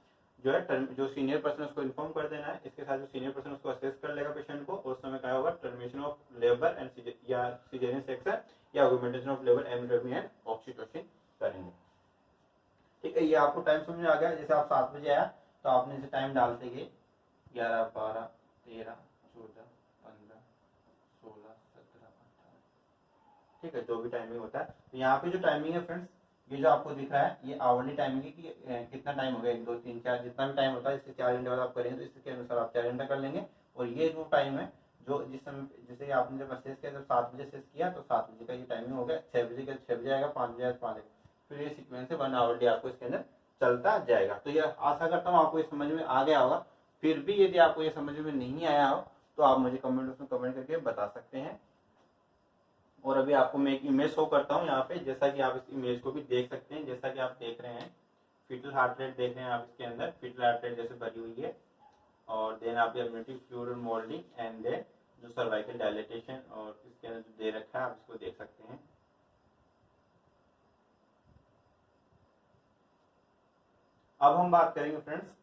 जो है जो सीनियर पर्सन उसको इन्फॉर्म कर देना है। इसके साथ जो सीनियर पर्सन उसको असेस कर लेगा पेशेंट को, और उस समय क्या होगा टर्मिनेशन ऑफ लेबर एंड या सिजेरियन सेक्शन या augmentation of labour amniotomy and oxytocin करेंगे। ठीक है, ये आपको टाइम समझ में आ गया। जैसे आप 7 बजे आया तो आपने इसे टाइम डालते गए 11, 12, 13, 14, 15, 16, 17, 18, ठीक है, जो भी टाइमिंग होता है। तो यहाँ पे जो टाइमिंग है फ्रेंड्स, ये जो आपको दिख रहा है ये आवरली टाइमिंग है कि कितना टाइम हो गया, 1, 2, 3, 4, जितना भी टाइम होता है इससे 4 घंटे बाद आप करेंगे तो इसके अनुसार आप 4 घंटा कर लेंगे। और ये जो टाइम है जो जिस समय, जैसे आपने जब मैसेज किया, जब 7 बजे सेट किया तो 7 बजे का ये टाइमिंग हो गया, 6 बजे का 6 बजे आएगा, 5 बजे आएगा 5 बजे, फिर ये सीक्वेंस से 1 आवरली आपको इसके अंदर चलता जाएगा। तो ये आशा करता हूँ आपको ये समझ में आ गया होगा। फिर भी यदि आपको ये समझ में नहीं आया हो तो आप मुझे कमेंट बॉक्स में कमेंट करके बता सकते हैं। और अभी आपको मैं एक इमेज शो करता हूँ यहाँ पे, जैसा कि आप इस इमेज को भी देख सकते हैं। जैसा कि आप देख रहे हैं फीटल हार्ट रेट देख रहे हैं आप, इसके अंदर फीटल हार्ट रेट जैसे भरी हुई है, और देन आप एब्यूटिव फ्लूइड मोल्डिंग एंड देन जो सर्वाइकल डायलेटेशन और इसके अंदर जो दे रखा है आप इसको देख सकते हैं। अब हम बात करेंगे friends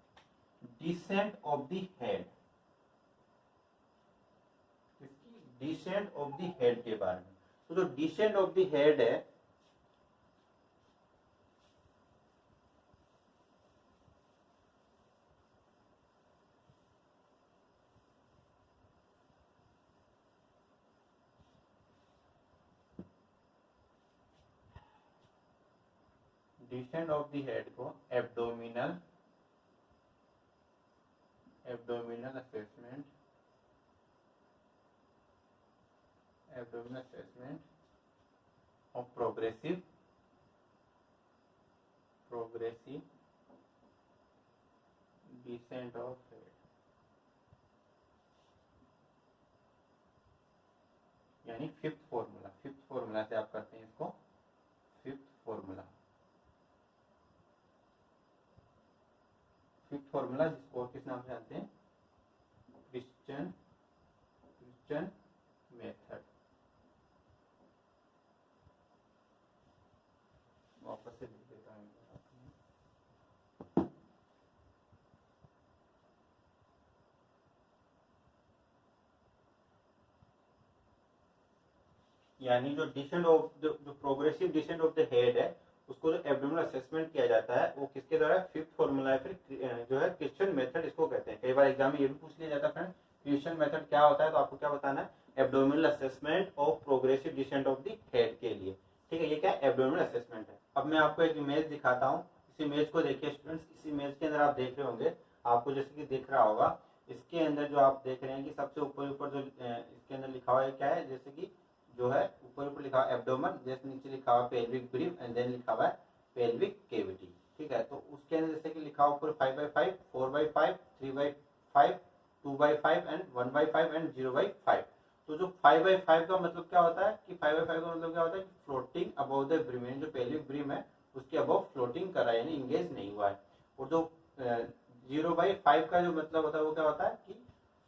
decent of the head, decent of the head के बारे में। तो जो डिसेंट ऑफ द हेड है, डिसेंट ऑफ द हेड को abdominal assessment, abdominal assessment of progressive descent of head, यानी फिफ्थ फॉर्मूला से आप करते हैं इसको, फिफ्थ फॉर्मूला जिसको किस नाम से जानते हैं, क्रिश्चियन मेथड। वापस से लिख देता हूँ, यानी जो डिसेंट ऑफ जो progressive decent of the head है उसको जो एब्डोमिनल असेसमेंट किया जाता है वो किसके द्वारा, फिफ्थ फॉर्मूला है, फिर जो है क्रिश्चियन मेथड इसको कहते हैं। कई बार एग्जाम में ये भी पूछ लिया जाता है फ्रेंड क्रिश्चियन मेथड क्या होता है, तो आपको क्या बताना है, abdominal assessment of progressive decent of the head के लिए, ठीक है। ये क्या एब्डोमिनल असेसमेंट है। अब मैं आपको एक इमेज दिखाता हूँ, इस इमेज को देखिए स्टूडेंट्स, इस इमेज के अंदर आप देख रहे होंगे, आपको जैसे कि दिख रहा होगा, इसके अंदर जो आप देख रहे हैं कि सबसे ऊपर जो इसके अंदर लिखा हुआ है क्या है, जैसे कि जो है ऊपर लिखा हुआ एब्डोमन, जैसे नीचे लिखा हुआ पेल्विक ब्रीम एंड देन लिखा हुआ है पेल्विक केविटी, ठीक है। तो उसके अंदर जैसे कि लिखा हुआ ऊपर 5/5, 4/5, 3/5, 2/5 एंड 1/5 एंड 0/5। तो जो 5/5 का मतलब क्या होता है कि 5/5 का मतलब क्या होता है कि फ्लोटिंग अबव द ब्रीम, जो पेल्विक ब्रीम है उसके अबव फ्लोटिंग कर रहा है, यानी इंगेज नहीं हुआ है। और जो 0/5 का जो मतलब होता है वो क्या होता है कि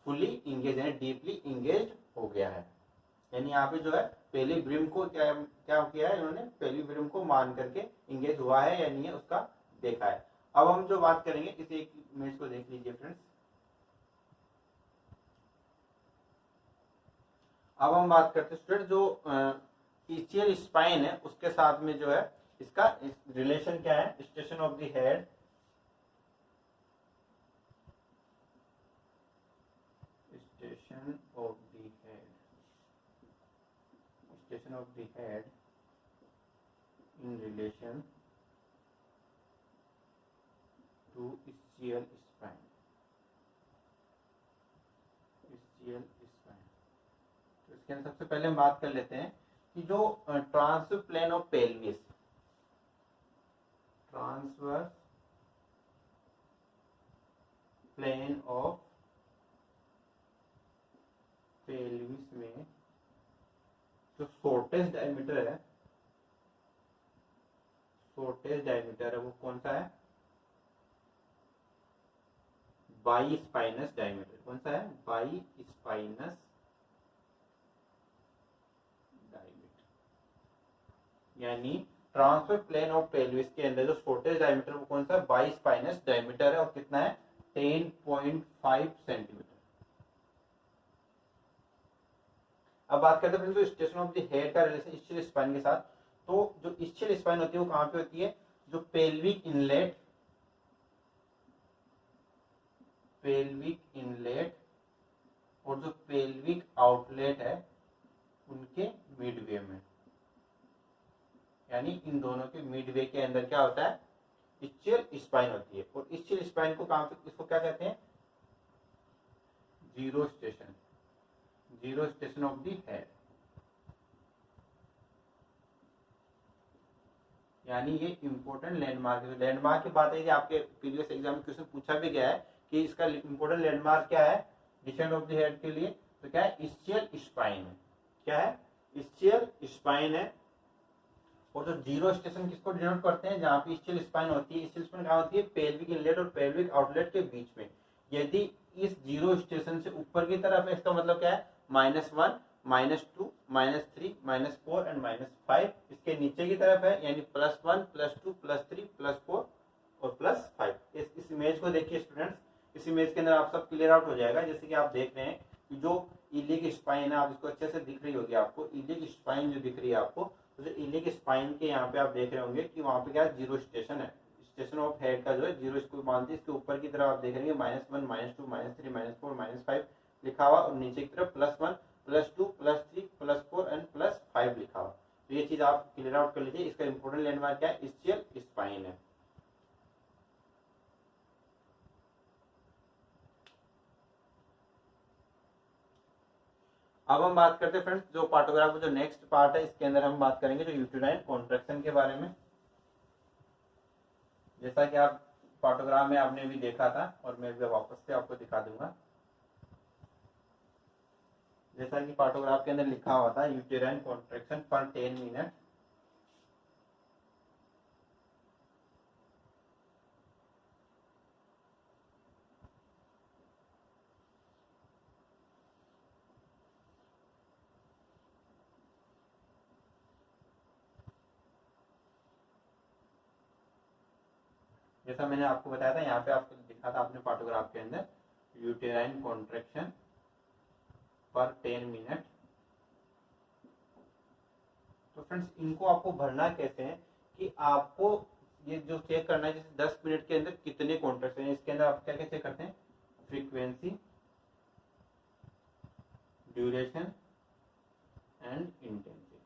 फुली इंगेज यानी डीपली इंगेज हो गया है, यानी यहाँ पे जो है पेली ब्रिम को क्या किया है इन्होंने, पेली ब्रिम को मान करके इंगेज हुआ है या नहीं है उसका देखा है। अब हम जो बात करेंगे इस एक इमेज को देख लीजिए फ्रेंड्स। अब हम बात करते हैं स्टूडेंट जो ईचियल स्पाइन है उसके साथ में जो है इसका रिलेशन क्या है, station of the head, station of the head in relation to ischial spine, तो इसके अंदर सबसे पहले हम बात कर लेते हैं कि जो transverse plane of pelvis, transverse plane of pelvis में जो शॉर्टेस्ट डायमीटर है वो कौन सा है, बाई स्पाइनस डायमीटर। कौन सा है, बाई स्पाइनस डायमीटर, यानी ट्रांसवर्स प्लेन ऑफ पेल्विस के अंदर जो शॉर्टेस्ट डायमीटर वो कौन सा, बाई स्पाइनस डायमीटर है, और कितना है 10.5 सेंटीमीटर। अब बात करते हैं जो स्टेशन ऑफ द हेड का रिलेशन इस्चियल स्पाइन के साथ। तो जो इस्चियल स्पाइन होती है वो कहाँ पे होती है, जो पेल्विक इनलेट पेल्विक इनलेट और जो पेल्विक आउटलेट है उनके मिडवे में, यानी इन दोनों के मिडवे के अंदर क्या होता है, इस्चियल स्पाइन होती है। और इस्चियल स्पाइन को कहां पे, इसको क्या कहते हैं, zero station, zero station of the head, यानी ये इंपॉर्टेंट लैंडमार्क है। लैंडमार्क की बात है कि आपके प्रीवियस एग्जाम में क्वेश्चन पूछा भी गया है कि इसका इंपॉर्टेंट लैंडमार्क क्या है डिसेंट ऑफ द हेड के लिए, तो क्या है, इस्चियल स्पाइन है। क्या है, इस्चियल स्पाइन है। और जो जीरो स्टेशन किसको डिनोट करते हैं, जहां पे इस्चियल स्पाइन होती है, इस्चियल स्पाइन कहां होती है, पेल्विक इनलेट और पेल्विक आउटलेट के बीच में। यदि इस जीरो स्टेशन से ऊपर की तरफ है, इसका मतलब क्या है, -1, -2, -3, -4 एंड -5। इसके नीचे की तरफ है यानी +1, +2, +3, +4 और +5। इस इमेज को देखिए स्टूडेंट्स, इस इमेज के अंदर आप सब क्लियर आउट हो जाएगा। जैसे कि आप देख रहे हैं कि जो इलिक स्पाइन है, आप इसको अच्छे से दिख रही होगी आपको, इलिक स्पाइन जो दिख रही है आपको, तो जो इलिक स्पाइन के यहाँ पे आप देख रहे होंगे कि वहाँ पे क्या जीरो स्टेशन है, स्टेशन ऑफ हेड का जो है जीरो, इसको मानते हैं। इसके ऊपर की तरफ आप देख रहे हैं -1, -2, -3, -4, -5 लिखा हुआ, और नीचे की तरफ +1, +2, +3, +4 एंड +5 लिखा हुआ। तो ये चीज आप क्लियर आउट कर लीजिए। इसका इंपोर्टेंट लैंडमार्क क्या है, इस्चियल स्पाइन है। अब हम बात करते हैं फ्रेंड्स, जो पार्टोग्राफ का जो नेक्स्ट पार्ट है, इसके अंदर हम बात करेंगे जो यूटेराइन कॉन्ट्रैक्शन के बारे में। जैसा कि आप पार्टोग्राफ में आपने भी देखा था और मैं भी वापस से आपको दिखा दूंगा। जैसा कि पार्टोग्राफ के अंदर लिखा हुआ था, यूटेराइन कॉन्ट्रैक्शन फॉर 10 मिनट। जैसा मैंने आपको बताया था, यहाँ पे आपको दिखा था आपने पार्टोग्राफ के अंदर, यूटेराइन कॉन्ट्रैक्शन पर 10 मिनट। तो फ्रेंड्स, इनको आपको भरना कैसे है कि आपको ये जो चेक करना है, जैसे 10 मिनट के अंदर कितने कॉन्ट्रैक्शन है, इसके अंदर आप क्या क्या चेक करते हैं, frequency, duration and intensity.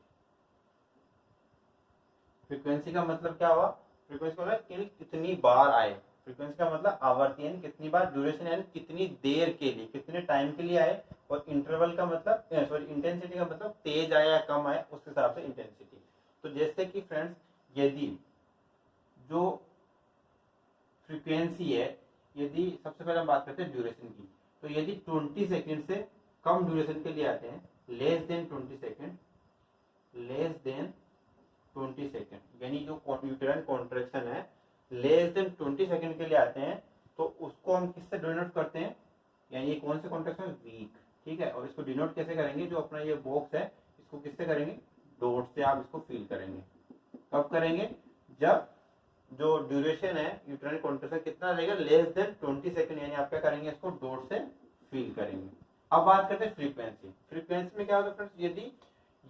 Frequency का मतलब क्या हुआ, फ्रीक्वेंसी का मतलब कितनी बार आए, फ्रीक्वेंसी का मतलब आवर्ती यानी कितनी बार, ड्यूरेशन यानी कितनी देर के लिए, कितने टाइम के लिए आए, और इंटरवल का मतलब सॉरी इंटेंसिटी का मतलब तेज आया या कम आए, उस हिसाब से इंटेंसिटी। तो जैसे कि फ्रेंड्स, यदि जो फ्रीक्वेंसी है, यदि सबसे पहले हम बात करते हैं ड्यूरेशन की, तो यदि 20 सेकेंड से कम ड्यूरेशन के लिए आते हैं, less than 20 second, less than 20 second, यानी जो यूटेराइन कॉन्ट्रैक्शन है लेस देन 20 सेकेंड के लिए आते हैं, तो उसको हम किससे डिनोट करते हैं, यानी ये कौन से कॉन्ट्रैक्शन, वीक। ठीक है, और इसको डिनोट कैसे करेंगे, जो अपना ये बॉक्स है इसको किससे करेंगे, डॉट से आप इसको फिल करेंगे। कब करेंगे, जब जो ड्यूरेशन है यूटेराइन कॉन्ट्रैक्शन कितना रहेगा, लेस देन 20 सेकेंड, यानी आप क्या करेंगे, इसको डॉट से फिल करेंगे। अब बात करते हैं फ्रीक्वेंसी। फ्रीक्वेंसी में क्या होता है फ्रेंड्स, यदि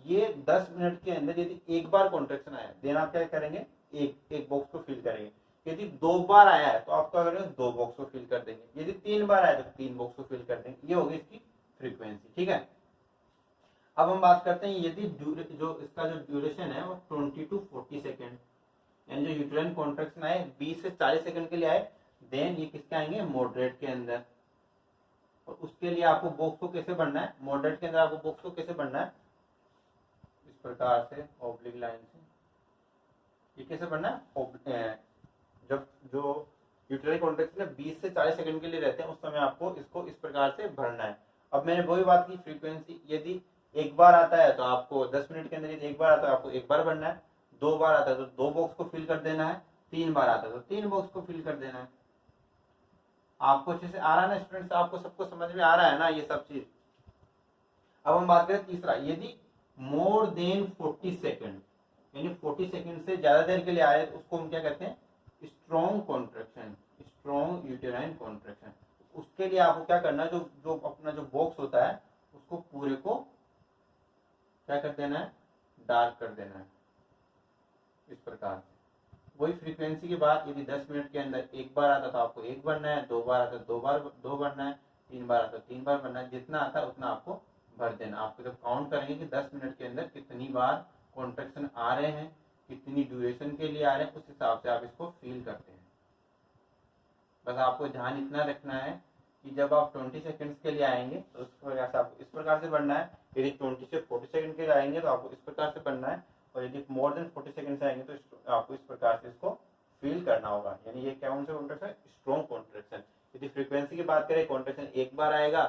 ये 10 मिनट के अंदर यदि एक बार कॉन्ट्रैक्शन आया, देन आप क्या करेंगे, एक बॉक्स को फिल करेंगे। यदि 2 बार आया है तो आप क्या करेंगे, 2 बॉक्स को फिल कर देंगे। यदि 3 बार आया तो 3 बॉक्स को फिल कर देंगे। ये होगी इसकी फ्रीक्वेंसी। ठीक है, अब हम बात करते हैं यदि जो इसका जो ड्यूरेशन है वो 20 to 40 सेकेंड, यानी जो यूटेराइन कॉन्ट्रैक्शन आए 20 से 40 सेकंड के लिए आए, देन ये किसके आएंगे, मॉडरेट के अंदर। और उसके लिए आपको बॉक्स को कैसे बनना है, मॉडरेट के अंदर आपको बॉक्स को कैसे बनना है, इस प्रकार से ऑब्लिक लाइन से। ये कैसे बनना है, जब जो यूटेराइन कॉन्ट्रैक्शन 20 से 40 सेकंड के लिए रहते हैं, उस समय आपको इसको इस प्रकार से भरना है। अब मैंने वही बात की, फ्रीक्वेंसी यदि एक बार आता है तो आपको 10 मिनट के अंदर, यदि एक बार आता है आपको एक बार भरना है, 2 बार आता है तो 2 बॉक्स को फिल कर देना है, 3 बार आता है तो 3 बॉक्स को फिल कर देना है। आपको अच्छे से आ रहा है ना स्टूडेंट्स, आपको सबको समझ में आ रहा है ना ये सब चीज। अब हम बात करें तीसरा, यदि मोर देन 40 सेकेंड, यानी 40 सेकेंड से ज्यादा देर के लिए आए तो उसको हम क्या कहते हैं, strong contraction, strong uterine contraction. उसके लिए आपको क्या करना है, जो अपना जो बॉक्स होता है उसको पूरे को क्या कर देना है, डार्क कर देना है, इस प्रकार से वही फ्रीक्वेंसी के बाद यदि 10 मिनट के अंदर एक बार आता तो आपको एक बनना है, 2 बार आता तो 2 बनना है, 3 बार आता तो 3 बार बनना है, जितना आता है उतना आपको भर देना। आपको जब काउंट करेंगे कि 10 मिनट के अंदर कितनी बार कॉन्ट्रैक्शन आ रहे हैं, कितनी ड्यूरेशन के लिए आ रहे हैं, उस हिसाब से आप इसको फील करते हैं। बस आपको ध्यान इतना रखना है कि जब आप 20 सेकंड्स के लिए आएंगे तो उस प्रकार से आपको इस प्रकार से बढ़ना है, यदि 20 से 40 सेकंड के लिए आएंगे तो आपको इस प्रकार से बढ़ना है, और यदि मोर देन 40 सेकंड से आएंगे तो आपको इस प्रकार से इसको फील करना होगा। यानी ये कौन सा कॉन्ट्रैक्शन? Strong contraction. यदि फ्रीक्वेंसी की बात करें, कॉन्ट्रैक्शन एक बार आएगा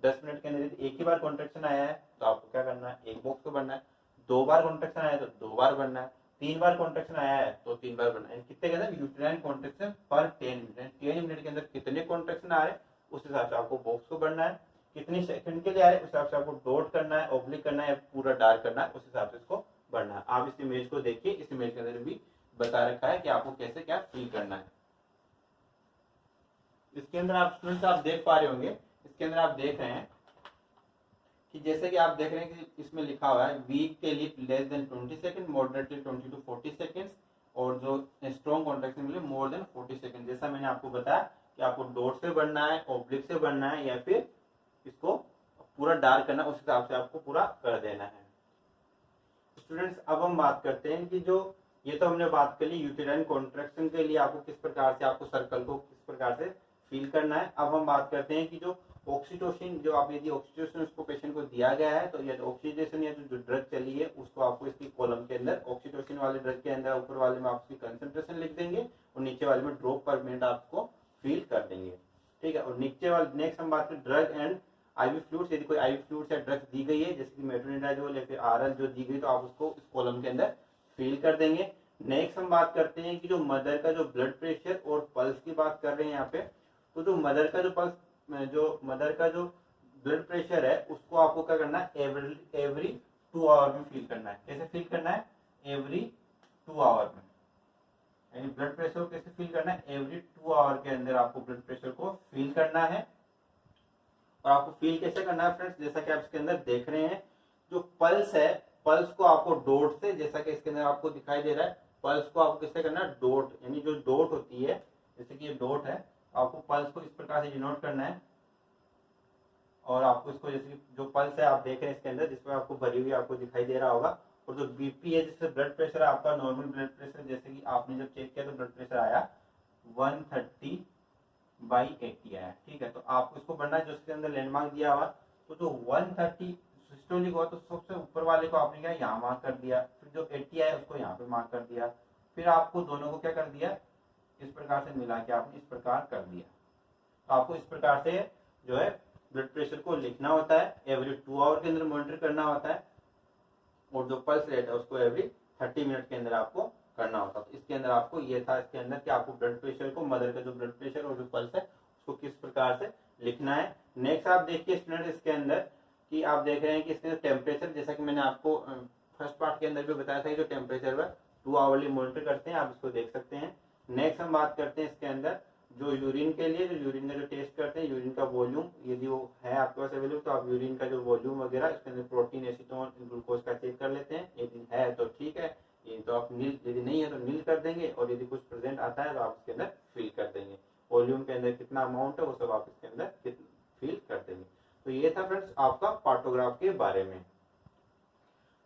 10 मिनट के अंदर, यदि एक ही बार कॉन्ट्रैक्शन आया है तो आपको क्या करना है? एक बॉक्स को बढ़ना है। 2 बार कॉन्ट्रैक्शन आया है तो 2 बार बढ़ना है। 3 बार कॉन्ट्रैक्शन आया है तो 3 बार बढ़ना है। कितने के अंदर? यूटेराइन कॉन्ट्रैक्शन पर 10 मिनट। 10 मिनट के अंदर कितने कॉन्ट्रैक्शन आ रहे हैं उस हिसाब से आपको बॉक्स को बढ़ना है। कितनी सेकंड के लिए आ रहे हैं उस हिसाब से आपको डॉट करना है, ऑब्लिक करना है, या पूरा डार्क करना है, उस हिसाब से इसको बढ़ना है। आप इस इमेज को देखिए, इस इमेज के अंदर भी बता रखा है कि आपको कैसे क्या फील करना है। इसके अंदर आप स्टूडेंट्स आप देख पा रहे होंगे, इसके अंदर आप देख रहे हैं कि जैसे कि आप देख रहे हैं कि इसमें लिखा हुआ है वीक के लिए less than 20 second, moderately 20 to 40 seconds, और जो स्ट्रॉन्ग कॉन्ट्रैक्शन के लिए मोर देन 40 सेकंड। जैसा मैंने आपको बताया कि आपको डॉट से बढ़ना है, ऑब्लिक से बढ़ना है, या फिर इसको पूरा डार्क करना, उस हिसाब से आपको पूरा कर देना है। स्टूडेंट्स अब हम बात करते हैं कि जो ये तो हमने बात कर ली यूटेराइन कॉन्ट्रैक्शन के लिए आपको किस प्रकार से आपको सर्कल को किस प्रकार से फील करना है। अब हम बात करते हैं कि जो ऑक्सीटोसिन, जो आप यदि ऑक्सीटोसिन उसको पेशेंट को दिया गया है तो यदि ऑक्सीडेशन या जो ड्रग चली है उसको आपको इसकी कॉलम के अंदर ऑक्सीटोसिन वाले ड्रग के अंदर ऊपर वाले में आप उसकी कंसंट्रेशन लिख देंगे और नीचे वाले में ड्रॉप पर मिनट आपको फील कर देंगे। ठीक है, और नीचे वाले नेक्स्ट हम बात करें ड्रग एंड आईवी फ्लूइड्स। यदि कोई आईवी फ्लूइड्स या ड्रग्स दी गई है जैसे कि मेट्रोनिडाजोल या फिर आरएल जो दी गई तो आप उसको इस कॉलम के अंदर फील कर देंगे। नेक्स्ट हम बात करते हैं कि जो मदर का जो ब्लड प्रेशर और पल्स की बात कर रहे हैं यहाँ पे, तो जो मदर का जो पल्स, जो मदर का जो ब्लड प्रेशर है उसको आपको क्या करना है? एवरी 2 आवर में फील करना है। कैसे फील करना है? एवरी 2 आवर में। यानी ब्लड प्रेशर को कैसे फील करना है? एवरी 2 आवर के अंदर आपको ब्लड प्रेशर को फील करना है। और आपको फील कैसे करना है फ्रेंड्स? जैसा कि आप इसके अंदर देख रहे हैं, जो पल्स है, पल्स को आपको डॉट से, जैसा कि इसके अंदर आपको दिखाई दे रहा है, पल्स को आपको कैसे करना है? डॉट, यानी जो डॉट होती है, जैसे कि ये डॉट है, आपको पल्स को इस प्रकार से डिनोट करना है। और आपको इसको जैसे कि जो पल्स है आप देख रहे हैं इसके अंदर, जिसमें आपको भरी हुई आपको दिखाई दे रहा होगा। और जो बीपी है, जिससे ब्लड प्रेशर है आपका नॉर्मल ब्लड प्रेशर, जैसे कि आपने जब चेक किया तो ब्लड प्रेशर आया 130/80 आया। ठीक है, तो आपको इसको बढ़ना है, जो इसके अंदर लैंडमार्क दिया हुआ, तो जो 130 सिस्टोलिक हुआ तो सबसे ऊपर वाले को आपने क्या यहाँ मार्क कर दिया, फिर जो 80 आया उसको यहाँ पे मार्क कर दिया, फिर आपको दोनों को क्या कर दिया? इस प्रकार से मिला के आपने इस प्रकार कर दिया। तो आपको इस प्रकार से जो है ब्लड प्रेशर को लिखना होता है, एवरी 2 आवर के अंदर मॉनिटर करना होता है, और जो पल्स रेट है उसको एवरी 30 मिनट के अंदर आपको करना होता है। तो इसके अंदर आपको ये था इसके अंदर कि आपको ब्लड प्रेशर को, मदर का जो ब्लड प्रेशर और जो पल्स है उसको किस प्रकार से लिखना है। नेक्स्ट आप देखिए स्टूडेंट इसके अंदर कि आप देख रहे हैं कि इसके अंदर टेम्परेचर, जैसा कि मैंने आपको फर्स्ट पार्ट के अंदर भी बताया था कि जो टेम्परेचर है 2 आवरली मॉनिटर करते हैं, आप इसको देख सकते हैं। नेक्स्ट हम बात करते हैं इसके अंदर जो यूरिन के लिए, जो यूरिन का जो टेस्ट करते हैं, यूरिन का वॉल्यूम, यदि वो है आपके पास अवेलेबल तो आप यूरिन का जो वॉल्यूम वगैरह इसके अंदर प्रोटीन, एसीटोन, ग्लूकोज का चेक कर लेते हैं। यदि है तो ठीक है, ये तो आप नील, यदि नहीं है तो नील कर देंगे, और यदि कुछ प्रेजेंट आता है तो आप इसके अंदर फिल कर देंगे। वॉल्यूम के अंदर कितना अमाउंट है वो सब आप इसके अंदर फिल कर देंगे। तो ये था फ्रेंड्स आपका पार्टोग्राफ के बारे में।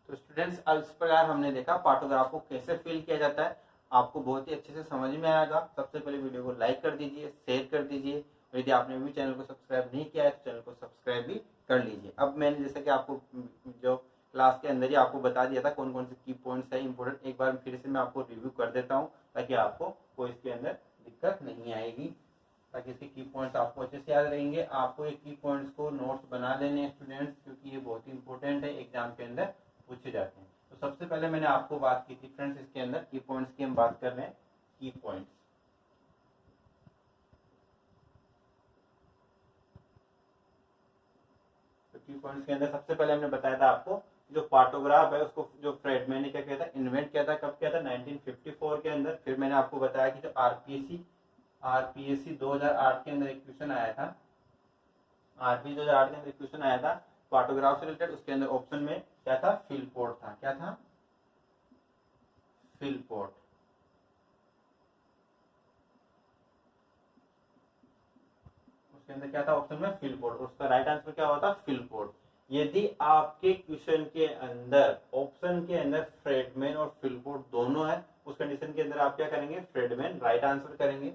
तो स्टूडेंट्स अब इस प्रकार हमने देखा पार्टोग्राफ को कैसे फिल किया जाता है, आपको बहुत ही अच्छे से समझ में आएगा। सबसे पहले वीडियो को लाइक कर दीजिए, शेयर कर दीजिए, और यदि आपने भी चैनल को सब्सक्राइब नहीं किया है तो चैनल को सब्सक्राइब भी कर लीजिए। अब मैंने जैसा कि आपको जो क्लास के अंदर ही आपको बता दिया था कौन कौन से की पॉइंट्स है इंपॉर्टेंट, एक बार फिर से मैं आपको रिव्यू कर देता हूँ ताकि आपको कोई इसके अंदर दिक्कत नहीं आएगी, ताकि इसके की पॉइंट्स आपको अच्छे से याद रहेंगे। आपको एक की पॉइंट्स को नोट्स बना लेने हैं स्टूडेंट्स, क्योंकि ये बहुत ही इंपॉर्टेंट है, एग्जाम के अंदर पूछे जाते हैं। तो सबसे पहले मैंने आपको बात की थी फ्रेंड्स, इसके अंदर की पॉइंट्स की हम बात कर रहे हैं, की पॉइंट्स। तो की पॉइंट्स के अंदर सबसे पहले हमने बताया था आपको जो पार्टोग्राफ है उसको जो फ्रेडमैन ने क्या किया था, इन्वेंट किया था। कब किया था? 1954 के अंदर। फिर मैंने आपको बताया कि जो आरपीएससी 2008 के अंदर एक क्वेश्चन आया था, आरपीएससी 2008 के अंदर क्वेश्चन आया था पार्टोग्राफ से रिलेटेड। उसके अंदर ऑप्शन में क्या था? फिलपोर्ट था। क्या था? फिलपोर्ट। उसके अंदर क्या था ऑप्शन में फिल पोर्ट, उसका राइट आंसर क्या होता फिल पोर्ट। यदि आपके क्वेश्चन के अंदर ऑप्शन के अंदर फ्रेडमैन और फिल पोर्ट दोनों है, उस कंडीशन के अंदर आप क्या करेंगे फ्रेडमैन राइट आंसर करेंगे।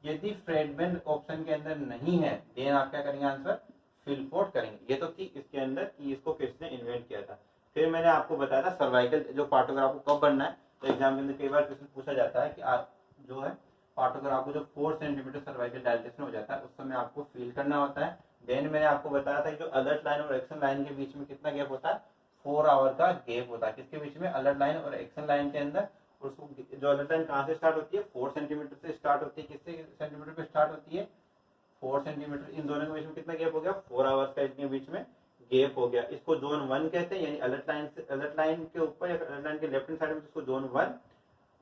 यदि फ्रेडमैन ऑप्शन के अंदर नहीं है देन आप क्या करेंगे आंसर फिल पोर्ट करेंगे। ये तो थी इसके अंदर कि इसको किसने इन्वेंट किया था। फिर मैंने आपको बताया था सर्वाइकल जो पार्टोग्राफ को कब बनना है, तो एग्जाम के अंदर कई बार क्वेश्चन पूछा जाता है कि आप जो है पार्टोग्राफ को जो 4 सेंटीमीटर सर्वाइकल डायलेटेशन हो जाता है उस समय आपको फील करना होता है। देन मैंने आपको बताया था कि जो अलर्ट लाइन और एक्शन लाइन के बीच में कितना गैप होता है 4 आवर का गैप होता है। किसके बीच में अलर्ट लाइन और एक्शन लाइन के अंदर। उसको जो अलर्ट लाइन कहाँ से स्टार्ट होती है 4 सेंटीमीटर से स्टार्ट होती है। किससे सेंटीमीटर पे स्टार्ट होती है 4 सेंटीमीटर। इन दोनों के बीच में कितना गैप हो गया 4 आवर्स का इनके बीच में गैप हो गया। इसको जोन 1 कहते हैं, यानी अलर्ट लाइन से अलर्ट लाइन के ऊपर या अलर्ट लाइन के लेफ्ट हैंड साइड में इसको जोन 1,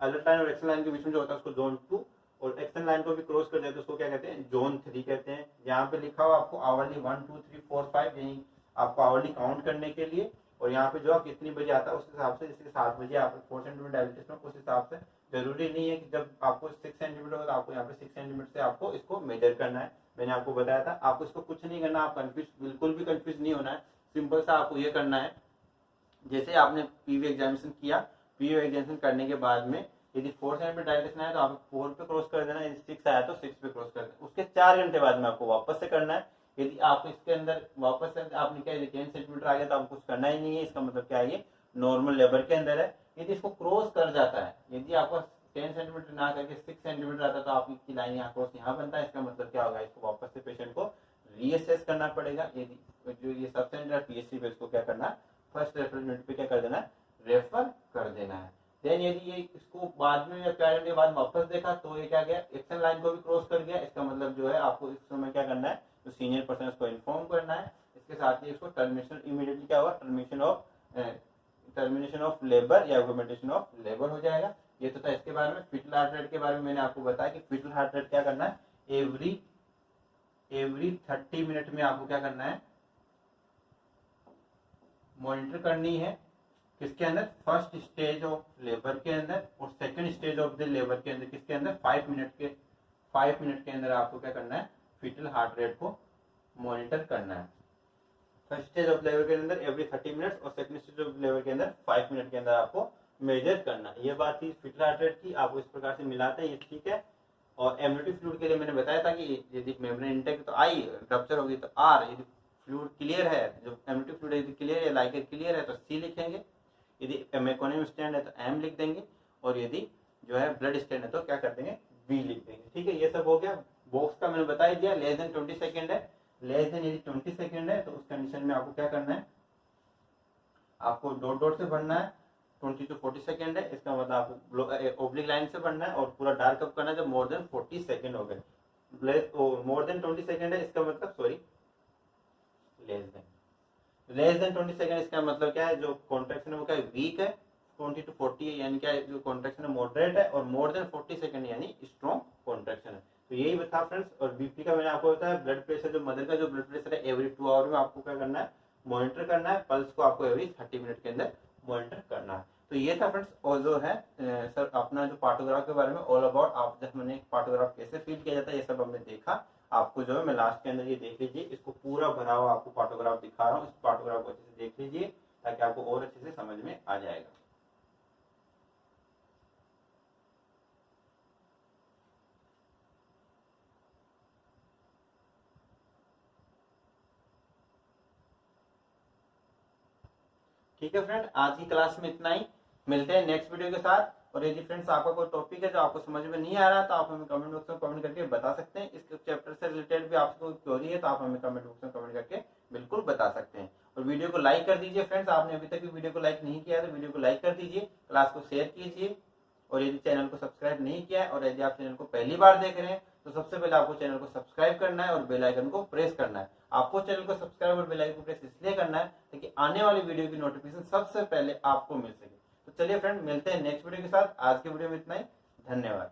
अलर्ट लाइन और एक्शन लाइन के बीच में जो होता है उसको जोन 2, और एक्शन लाइन को भी क्रॉस कर जाए तो उसको क्या कहते हैं जोन 3 कहते हैं। यहाँ पे लिखा हुआ आपको आवरली 1 2 3 4 5 यही आपको आवरली काउंट करने के लिए, और यहाँ पे जो आप कितनी बजे आता है उस हिसाब से, जैसे 7 बजे आप 4 सेंटीमीटर डायलेटेशन उस हिसाब से। जरूरी नहीं है कि जब आपको 6 सेंटीमीटर होगा तो आपको यहाँ पे 6 सेंटीमीटर से आपको इसको मेजर करना है। मैंने आपको बताया था आपको इसको कुछ नहीं करना, आप कंफ्यूज बिल्कुल भी कंफ्यूज नहीं होना है। सिंपल सा आपको ये करना है, जैसे आपने पीवी एग्जामिनेशन किया, पीवी एग्जामिनेशन करने के बाद में यदि 4 सेंटीमीटर डायलेटेशन आया तो आप 4 पे क्रॉस कर देना, यदि 6 आया तो 6 पे क्रॉस कर देना। उसके 4 घंटे बाद में आपको वापस से करना है। यदि आप इसके अंदर वापस से आपने क्या 10 सेंटीमीटर आ गया तो आपको कुछ करना ही नहीं है, इसका मतलब क्या है ये नॉर्मल लेबर के अंदर है। यदि इसको क्रॉस कर जाता है, यदि आपको 10 सेंटीमीटर ना करके 6 सेंटीमीटर आता है तो आपकी लाइन यहाँ क्रॉस यहाँ बनता है, इसका मतलब क्या होगा इसको वापस से पेशेंट को रीअसेस करना पड़ेगा। यदि जो ये सब सेंटर पीएससी पे इसको क्या करना है फर्स्ट रेफरेंस यूनिट पे क्या कर देना है रेफर कर देना है। देन यदि ये इसको बाद में या 4 घंटे बाद वापस देखा तो ये क्या गया एक्शन लाइन को भी क्रॉस कर गया, इसका मतलब जो है आपको इस समय क्या करना है जो सीनियर पर्सन को इन्फॉर्म करना है। इसके साथ ही इसको टर्मिनेशन इमीडिएटली क्या होगा टर्मिनेशन ऑफ लेबर या ऑगमेंटेशन ऑफ लेबर हो जाएगा। ये तो था इसके बारे में। फिटल हार्ट रेट के बारे में मैंने आपको बताया कि फिटल हार्ट रेट क्या करना है एवरी 30 मिनट में आपको क्या करना है मॉनिटर करनी है। किसके अंदर फर्स्ट स्टेज ऑफ लेबर के अंदर और second stage of the labour के अंदर। किसके अंदर 5 मिनट के अंदर आपको क्या करना है फिटल हार्ट रेट को मॉनिटर करना है। फर्स्ट स्टेज ऑफ लेबर के अंदर एवरी 30 मिनट्स और सेकंड स्टेज ऑफ लेबर के अंदर 5 मिनट के अंदर आपको मेजर करना है। ये बात थी फिटल हार्ट रेट की, आपको इस प्रकार से मिलाते हैं ये ठीक है। और एम्नियोटिक फ्लूइड के लिए मैंने बताया था कि यदि मेम्ब्रेन इंटेक तो आई रप्चर होगी तो आर, यदि फ्लूइड क्लियर है जो एम्नियोटिक फ्लूइड यदि क्लियर है लाइकर क्लियर है तो सी लिखेंगे, यदि मेकोनियम स्टैंड है तो एम लिख देंगे, और यदि जो है ब्लड स्टैंड है तो क्या कर देंगे बी लिख देंगे। ठीक है, ये सब हो गया। बॉक्स का मैंने बता ही दिया लेस देन 20 सेकेंड है, लेस देन यदि 20 सेकेंड है तो उस कंडीशन में आपको क्या करना है आपको डॉट डॉट से भरना है। 20 to 40 सेकेंड है, इसका मतलब आपको ओब्लिक लाइन से बनना है, और पूरा डार्क कब करना है जब मोर देन 40 सेकेंड हो गए। मोर देन 20 सेकेंड है इसका मतलब सॉरी लेस देन 20 सेकेंड इसका मतलब क्या है जो कॉन्ट्रैक्शन है वो क्या है वीक है। 20 to 40 है यानी क्या है जो कॉन्ट्रैक्शन है मॉडरेट है, और मोर देन 40 सेकेंड यानी स्ट्रॉन्ग कॉन्ट्रैक्शन है। तो यही बता फ्रेंड्स। और बीपी का मैंने आपको बताया ब्लड प्रेशर जो मदर का जो ब्लड प्रेशर है एवरी 2 आवर में आपको क्या करना है मॉनिटर करना है। पल्स को आपको एवरी 30 मिनट के अंदर मॉनिटर करना है। तो ये था फ्रेंड्स और जो है सर अपना जो पार्टोग्राफ के बारे में ऑल अबाउट आप जब मैंने पार्टोग्राफ कैसे फील किया जाता है ये सब हमने देखा। आपको जो है मैं लास्ट के अंदर ये देख लीजिए, इसको पूरा भरा हुआ आपको पार्टोग्राफ दिखा रहा हूँ। इस पार्टोग्राफ को अच्छे से देख लीजिए ताकि आपको और अच्छे से समझ में आ जाएगा। ठीक है फ्रेंड, आज की क्लास में इतना ही। मिलते हैं नेक्स्ट वीडियो के साथ। और यदि फ्रेंड्स आपका कोई टॉपिक है जो आपको समझ में नहीं आ रहा तो आप हमें कमेंट बॉक्स में कमेंट करके बता सकते हैं। इस चैप्टर से रिलेटेड भी आपको कोई क्वेरी है तो आप हमें कमेंट बॉक्स में कमेंट करके बिल्कुल बता सकते हैं। और वीडियो को लाइक कर दीजिए फ्रेंड्स, आपने अभी तक भी वीडियो को लाइक नहीं किया है तो वीडियो को लाइक कर दीजिए, क्लास को शेयर कीजिए। और यदि चैनल को सब्सक्राइब नहीं किया है और यदि आप चैनल को पहली बार देख रहे हैं तो सबसे पहले आपको चैनल को सब्सक्राइब करना है और बेल आइकन को प्रेस करना है। आपको चैनल को सब्सक्राइब और बेल आइकन को प्रेस इसलिए करना है ताकि आने वाली वीडियो की नोटिफिकेशन सबसे पहले आपको मिल सके। तो चलिए फ्रेंड मिलते हैं नेक्स्ट वीडियो के साथ। आज के वीडियो में इतना ही, धन्यवाद।